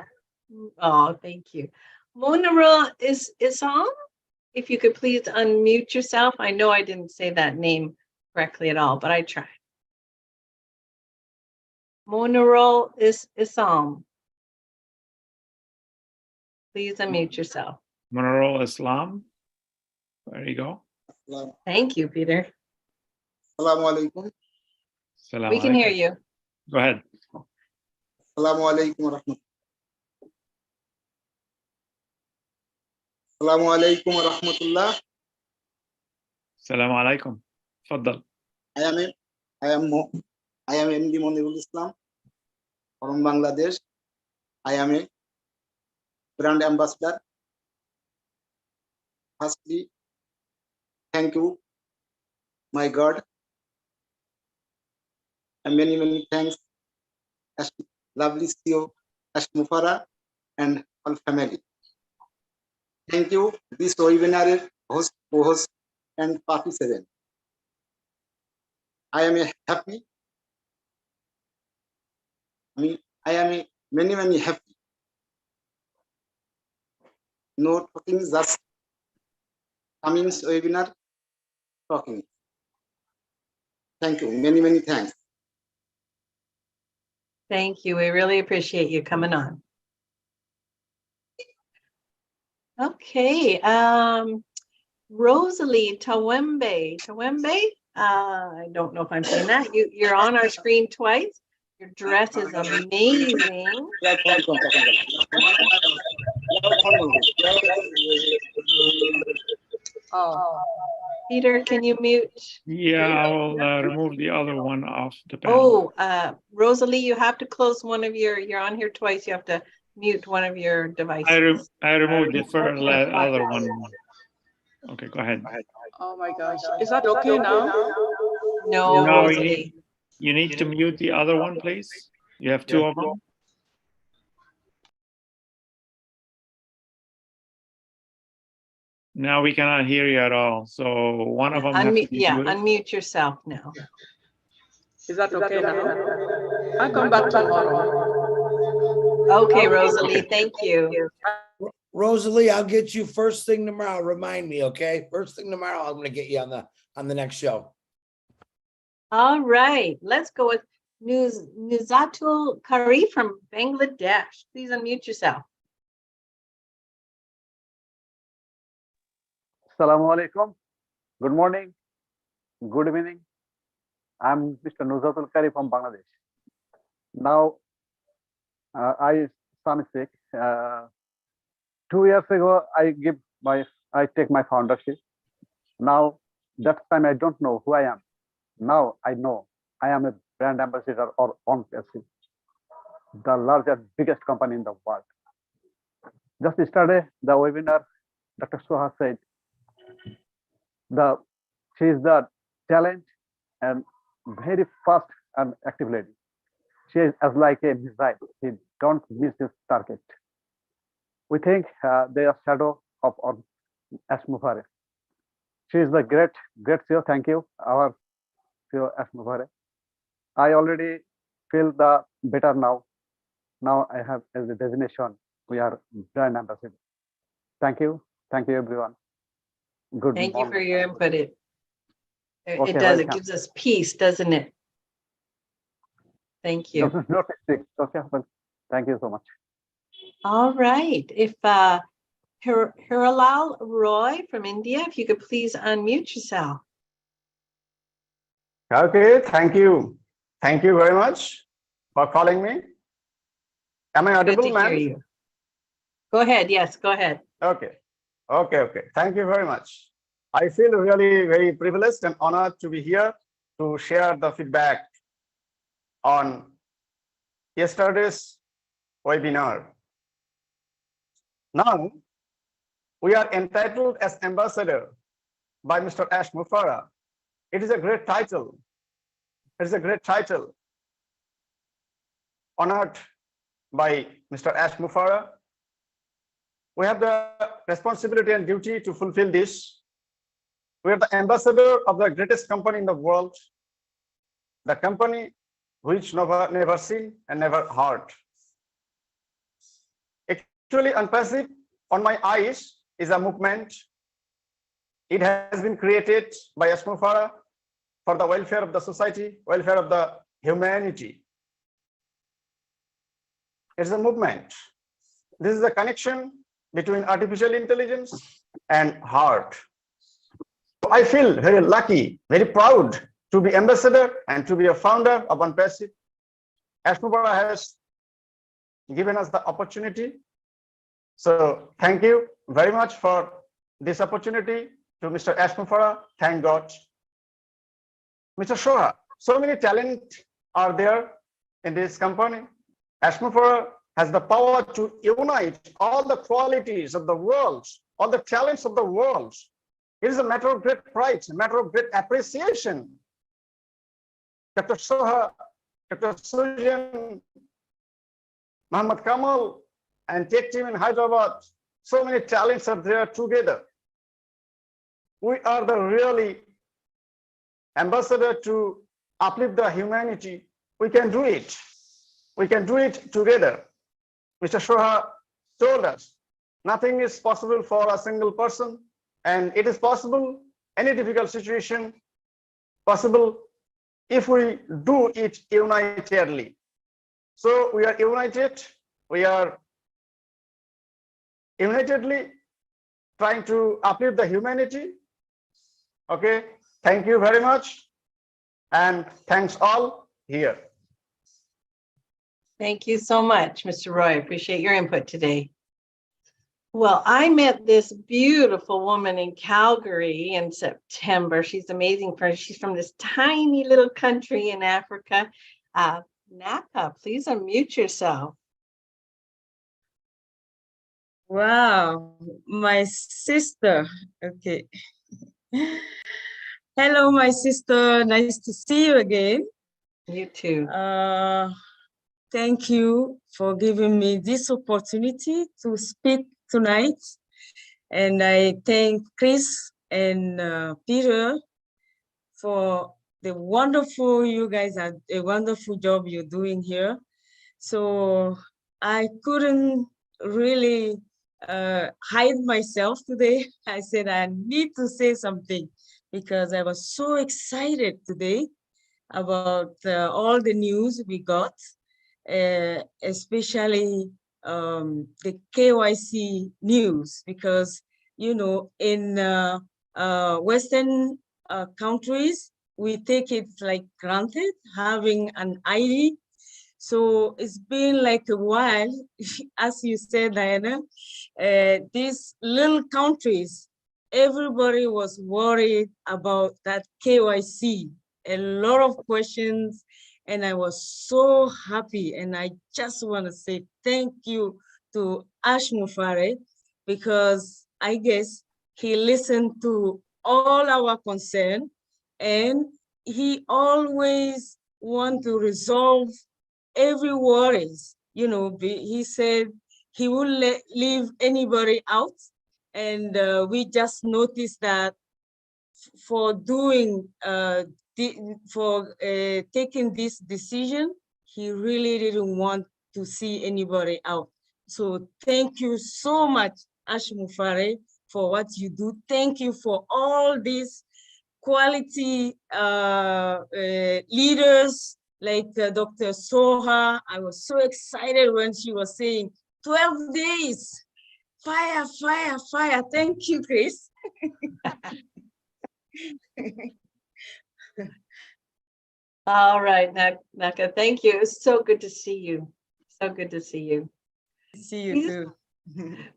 Oh, thank you. Munirul Isam, if you could please unmute yourself. I know I didn't say that name correctly at all, but I tried. Munirul Isam. Please unmute yourself. Munirul Islam. There you go. Thank you, Peter. Assalamu alaikum. We can hear you. Go ahead. Assalamu alaikum wa rahmatullah. Assalamu alaikum wa rahmatullah. Assalamu alaikum. Faddal. I am MD Munirul Islam from Bangladesh. I am a brand ambassador. Firstly, thank you, my God, and many thanks, lovely CEO ASHMUFAREH and all family. Thank you, this webinar host, co-host, and participant. I am happy. I am many happy. No talking, just coming webinar talking. Thank you. Many thanks. Thank you. We really appreciate you coming on. Okay. Rosalie Tawembe. I don't know if I'm saying that. You're on our screen twice. Your dress is amazing. Oh, Peter, can you mute? Yeah, I will remove the other one off the panel. Oh, Rosalie, you have to close one of you're on here twice. You have to mute one of your devices. I removed the other one. Okay, go ahead. Oh my gosh. Is that okay now? No, No, Rosalie. you need to mute the other one, please. You have two of them. Now we cannot hear you at all. So one of them has to be muted. Unmute yourself now. Is that okay now? I'll come back tomorrow. Okay, Rosalie, thank you. Rosalie, I'll get you first thing tomorrow. Remind me, okay? First thing tomorrow, I'm gonna get you on the next show. All right, let's go with Nuzatul Kari from Bangladesh. Please unmute yourself. Assalamu alaikum. Good morning. Good evening. I'm Mr. Nuzatul Kari from Bangladesh. Now, I son sick. 2 years ago, I take my foundership. Now, that time I don't know who I am. Now I know I am a brand ambassador or ONPASSIVE, the largest, biggest company in the world. Just yesterday, the webinar, Dr. Soha said, she is the talent and very fast and active lady. She is as like a missile. She don't miss his target. We think they are shadow of our ASHMUFAREH. She is the great CEO. Thank you, our CEO ASHMUFAREH. I already feel the better now. Now I have as a designation. We are brand ambassador. Thank you everyone. Good morning. Thank you for your input. It Okay, does. welcome. It gives us peace, doesn't it? Thank you. Okay, well, thank you so much. All right. If Hiralal Roy from India, if you could please unmute yourself. Okay, thank you. Thank you very much for calling me. Am I audible, Good to hear ma'am? you. Go ahead. Yes, go ahead. Okay. Thank you very much. I feel really very privileged and honored to be here to share the feedback on yesterday's webinar. Now, we are entitled as ambassador by Mr. ASHMUFAREH. It is a great title. It is a great title honored by Mr. ASHMUFAREH. We have the responsibility and duty to fulfill this. We are the ambassador of the greatest company in the world, the company which never seen and never heard. Actually, ONPASSIVE, on my eyes, is a movement. It has been created by ASHMUFAREH for the welfare of the society, welfare of the humanity. It's a movement. This is a connection between artificial intelligence and heart. I feel very lucky, very proud to be ambassador and to be a founder of ONPASSIVE. ASHMUFAREH has given us the opportunity. So thank you very much for this opportunity to Mr. ASHMUFAREH. Thank God. Mr. Shoha, so many talents are there in this company. ASHMUFAREH has the power to unite all the qualities of the world, all the talents of the world. It is a matter of great pride, a matter of great appreciation. Dr. Shoha, Dr. Sujan, Muhammad Kamal, and tech team in Hyderabad, so many talents are there together. We are the really ambassador to uplift the humanity. We can do it. We can do it together. Mr. Shoha told us nothing is possible for a single person, and it is possible, any difficult situation possible if we do it unitedly. So we are united. We are unitedly trying to uplift the humanity. Okay, thank you very much, and thanks all here. Thank you so much, Mr. Roy. Appreciate your input today. Well, I met this beautiful woman in Calgary in September. She's amazing. She's from this tiny little country in Africa. Naka, please unmute yourself. Wow, my sister. Okay. Hello, my sister. Nice to see you again. You too. Thank you for giving me this opportunity to speak tonight. And I thank Chris and Peter for the wonderful, you guys are a wonderful job you're doing here. So I couldn't really hide myself today. I said I need to say something because I was so excited today about all the news we got, especially the KYC news, because, you know, in Western countries, we take it like granted, having an ID. So it's been like a while, as you said, Diana, these little countries, everybody was worried about that KYC, a lot of questions, and I was so happy. And I just want to say thank you to ASHMUFAREH, because I guess he listened to all our concern, and he always want to resolve every worries. You know, he said he wouldn't leave anybody out. And we just noticed that for doing, taking this decision, he really didn't want to see anybody out. So thank you so much, ASHMUFAREH, for what you do. Thank you for all these quality leaders like Dr. Soha. I was so excited when she was saying 12 days. Fire, fire, fire. Thank you, Chris. All right, Naka, thank you. It's so good to see you. So good to see you. See you too.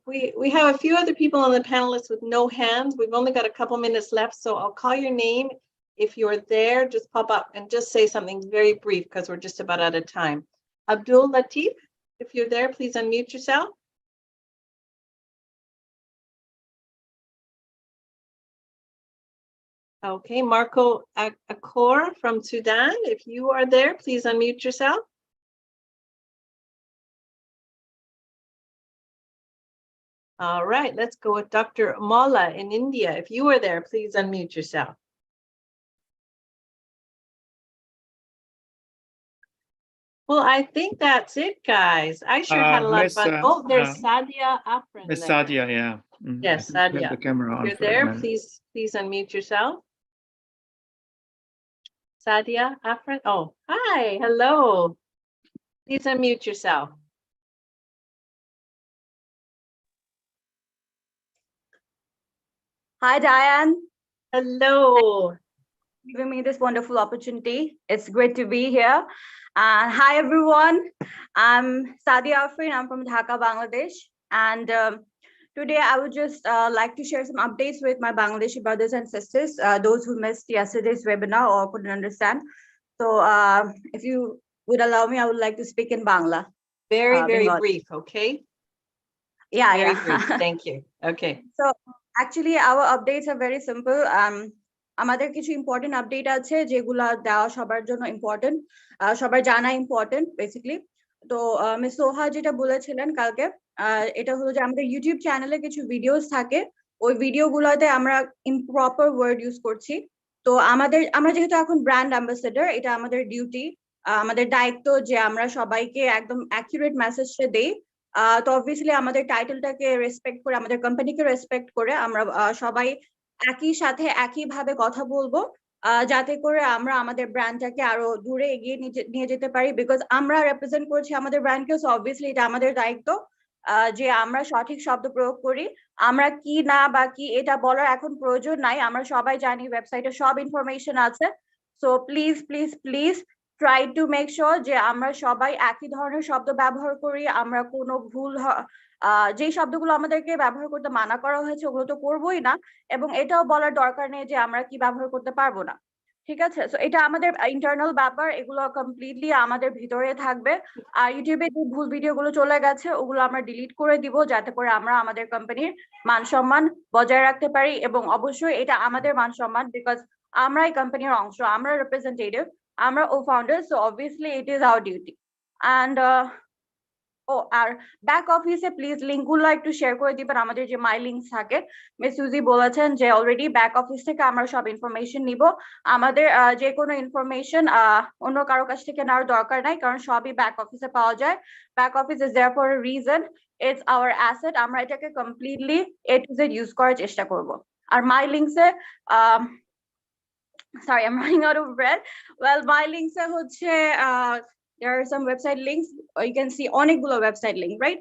We have a few other people on the panelists with no hands. We've only got a couple minutes left, so I'll call your name. If you're there, just pop up and just say something very brief because we're just about out of time. Abdul Latif, if you're there, please unmute yourself. Okay, Marco Akor from Sudan, if you are there, please unmute yourself. All right, let's go with Dr. Malla in India. If you are there, please unmute yourself. Well, I think that's it, guys. I sure had a lot of fun. Oh, there's Sadia Afrin Miss there. Sadia, yeah. Yes, I think Sadia. the camera on You're for a there, minute. please unmute yourself. Sadia Afrin. Oh, hi, hello. Please unmute yourself. Hi, Diane. Hello. Giving me this wonderful opportunity. It's great to be here. Hi, everyone. I'm Sadia Afrin. I'm from Dhaka, Bangladesh. And today I would just like to share some updates with my Bangladeshi brothers and sisters, those who missed yesterday's webinar or couldn't understand. So if you would allow me, I would like to speak in Bangla. Very Bengali. brief, okay? Yeah, very yeah. brief. Thank you. Okay. So actually our updates are very simple. আমাদের কিছু important update আছে যেগুলো দেওয়া সবার জন্য important, সবার জানা important basically. তো মিস সোহা যেটা বলেছিলেন কালকে, এটা হলো যে আমাদের ইউটিউব চ্যানেলে কিছু ভিডিওস থাকে, ওই ভিডিওগুলোতে আমরা ইমপ্রপার ওয়ার্ড ইউজ করছি। তো আমরা যেহেতু এখন ব্র্যান্ড অ্যাম্বাসেডর, এটা আমাদের ডিউটি, আমাদের দায়িত্ব যে আমরা সবাইকে একদম অ্যাকুরেট মেসেজটা দেই। তো অবভিয়াসলি আমাদের টাইটেলটাকে রেসপেক্ট করে, আমাদের কোম্পানিকে রেসপেক্ট করে আমরা সবাই একই সাথে একইভাবে কথা বলবো, যাতে করে আমরা আমাদের ব্র্যান্ডটাকে আরো দূরে এগিয়ে নিয়ে যেতে পারি। বিকজ আমরা রিপ্রেজেন্ট করছি আমাদের ব্র্যান্ডকে, সো অবভিয়াসলি এটা আমাদের দায়িত্ব যে আমরা সঠিক শব্দ প্রয়োগ করি। আমরা কি না বা কি এটা বলার এখন প্রয়োজন নাই, আমরা সবাই জানি, ওয়েবসাইটে সব ইনফরমেশন আছে। So please please please try to make sure যে আমরা সবাই একই ধরনের শব্দ ব্যবহার করি, আমরা কোনো ভুল যে শব্দগুলো আমাদেরকে ব্যবহার করতে মানা করা হয়েছে ওগুলো তো করবোই না, এবং এটাও বলার দরকার নেই যে আমরা কি ব্যবহার করতে পারবো না। ঠিক আছে, সো এটা আমাদের ইন্টারনাল ব্যাপার, এগুলো কমপ্লিটলি আমাদের ভিতরে থাকবে। আর ইউটিউবে যে ভুল ভিডিওগুলো চলে গেছে ওগুলো আমরা ডিলিট করে দিব, যাতে করে আমরা আমাদের কোম্পানির মান সম্মান বজায় রাখতে পারি। এবং অবশ্যই এটা আমাদের মান সম্মান, বিকজ আমরা এই কোম্পানির অংশ, আমরা রিপ্রেজেন্টেটিভ, আমরা ও founder, so obviously it is our duty. And আর ব্যাক অফিসে প্লিজ লিঙ্কগুলো একটু শেয়ার করে দিবেন, আমাদের যে মাই লিঙ্ক থাকে। মিস সুজি বলেছেন যে অলরেডি ব্যাক অফিস থেকে আমরা সব ইনফরমেশন নিব, আমাদের যে কোনো ইনফরমেশন অন্য কারো কাছ থেকে নেওয়ার দরকার নাই, কারণ সবই ব্যাক অফিসে পাওয়া যায়। Back office is there for a reason, it's our asset, আমরা এটাকে completely A to Z use করার চেষ্টা করব। আর মাই লিঙ্কসে sorry, I'm running out of breath. Well, my links হচ্ছে there are some website links. You can see অনেকগুলো website link, right?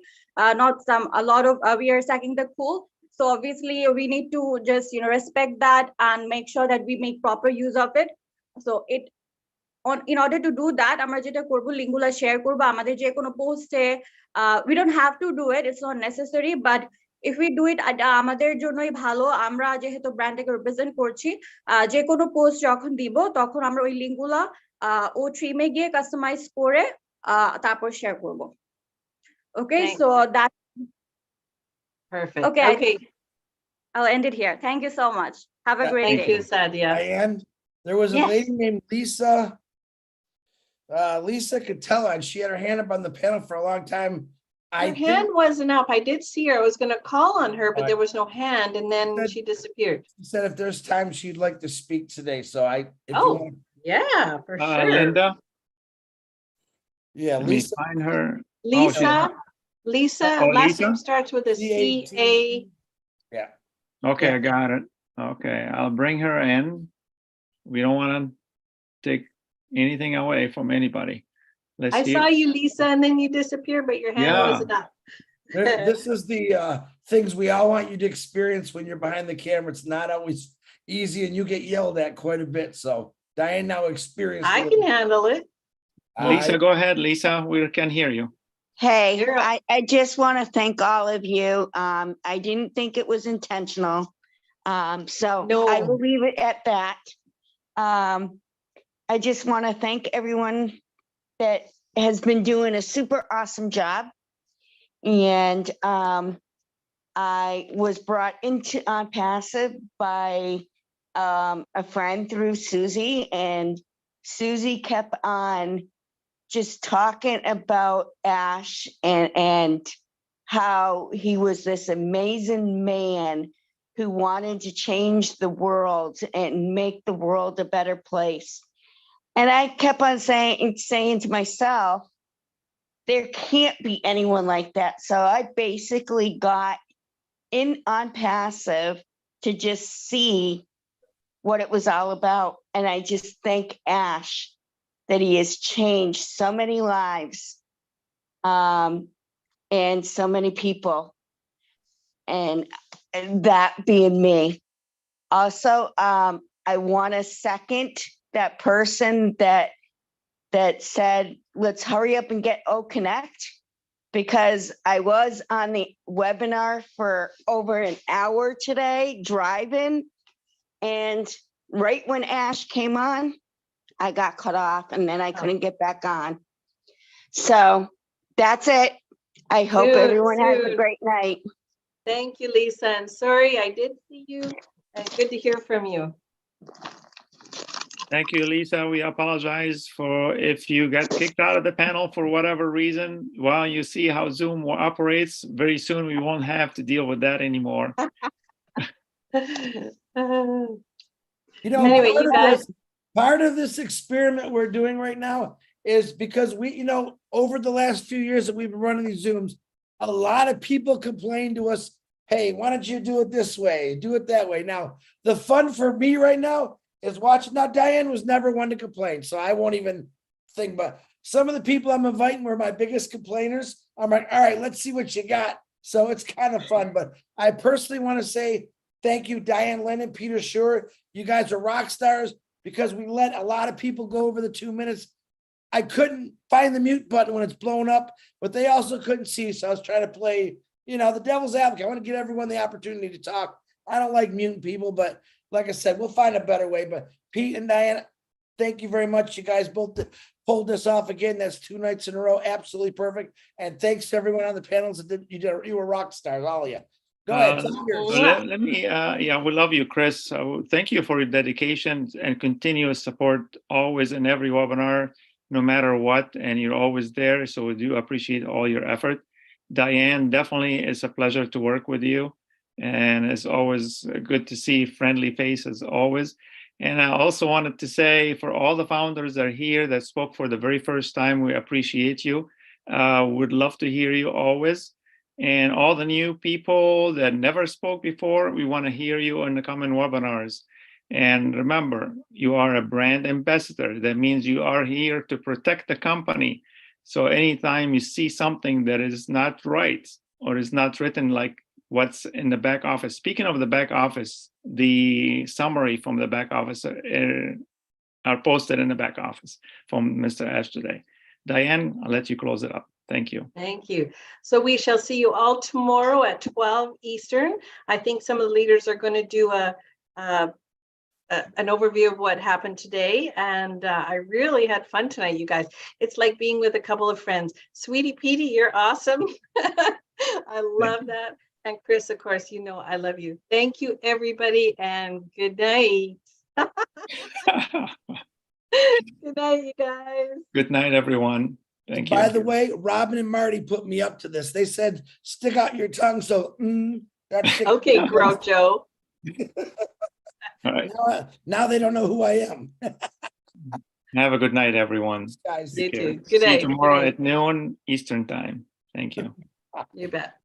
Not some, a lot of we are stacking the pool. So obviously we need to just respect that and make sure that we make proper use of it. So in order to do that, আমরা যেটা করব, লিঙ্কগুলো share করব আমাদের যে কোনো পোস্টে। We don't have to do it, it's not necessary, but if we do it আমাদের জন্যই ভালো। আমরা যেহেতু ব্র্যান্ডটাকে রিপ্রেজেন্ট করছি, যে কোনো পোস্ট যখন দিব তখন আমরা ওই লিঙ্কগুলো ও ট্রিমে গিয়ে কাস্টমাইজ করে তারপর শেয়ার করব। Okay, so that perfect. Okay. I'll end it here. Thank you so much. Have a great day. Thank you, Sadia. Diane, there was a lady named Lisa Catella, and she had her hand up on the panel for a long time. Her hand wasn't up. I did see her. I was going to call on her, but there was no hand, and then she disappeared. She said if there's time, she'd like to speak today. So yeah, for sure. Linda. Yeah, Lisa. Find her. Lisa. Lisa. Last name starts with a C-A. Yeah. Okay, I got it. Okay, I'll bring her in. We don't want to take anything away from anybody. I saw you, Lisa, and then you disappeared, but your hand wasn't up. This is the things we all want you to experience when you're behind the camera. It's not always easy, and you get yelled at quite a bit. So Diane now experienced. I can handle it. Lisa, go ahead, Lisa. We can hear you. Hey, I just want to thank all of you. I didn't think it was intentional. So I will leave it at that. I just want to thank everyone that has been doing a super awesome job. And I was brought into ONPASSIVE by a friend through Susie, and Susie kept on just talking about Ash and how he was this amazing man who wanted to change the world and make the world a better place. And I kept on saying to myself, there can't be anyone like that. So I basically got in ONPASSIVE to just see what it was all about. And I just thank Ash that he has changed so many lives and so many people, and that being me. Also, I want to second that person that said, let's hurry up and get OConnect, because I was on the webinar for over an hour today driving, and right when Ash came on, I got cut off and then I couldn't get back on. So that's it. I hope everyone has a great night. Thank you, Lisa. And sorry, I did see you. And good to hear from you. Thank you, Lisa. We apologize for if you got kicked out of the panel for whatever reason. Well, you see how Zoom operates. Very soon we won't have to deal with that anymore. You know, anyway, you guys, part of this experiment we're doing right now is because we, you know, over the last few years that we've been running these Zooms, a lot of people complain to us, hey, why don't you do it this way, do it that way? Now, the fun for me right now is watching. Now, Diane was never one to complain, so I won't even think, but some of the people I'm inviting were my biggest complainers. I'm like, all right, let's see what you got. So it's kind of fun, but I personally want to say thank you, Diane, Lennon, Peter Shore. You guys are rock stars, because we let a lot of people go over the 2 minutes. I couldn't find the mute button when it's blown up, but they also couldn't see. So I was trying to play, you know, the devil's advocate. I want to give everyone the opportunity to talk. I don't like muting people, but like I said, we'll find a better way. But Pete and Diane, thank you very much. You guys both pulled this off again. That's 2 nights in a row. Absolutely perfect. And thanks to everyone on the panels that you were rock stars, all of you. Go ahead. Let me, yeah, we love you, Chris. Thank you for your dedication and continuous support always in every webinar, no matter what, and you're always there. So we do appreciate all your effort. Diane, definitely it's a pleasure to work with you. And it's always good to see friendly faces always. And I also wanted to say, for all the founders that are here that spoke for the very first time, we appreciate you. Would love to hear you always. And all the new people that never spoke before, we want to hear you in the coming webinars. And remember, you are a brand ambassador. That means you are here to protect the company. So anytime you see something that is not right or is not written like what's in the back office. Speaking of the back office, the summary from the back office are posted in the back office from Mr. Ash today. Diane, I'll let you close it up. Thank you. Thank you. So we shall see you all tomorrow at 12 Eastern. I think some of the leaders are going to do an overview of what happened today. And I really had fun tonight, you guys. It's like being with a couple of friends. Sweetie Petey, you're awesome. I love that. And Chris, of course, you know I love you. Thank you, everybody, and good night. Good night, you guys. Good night, everyone. Thank you. By the way, Robin and Marty put me up to this. They said, stick out your tongue. So, okay, Groucho. All right. Now they don't know who I am. Have a good night, everyone. Guys, you too. See you tomorrow at noon Eastern time. Thank you. You bet.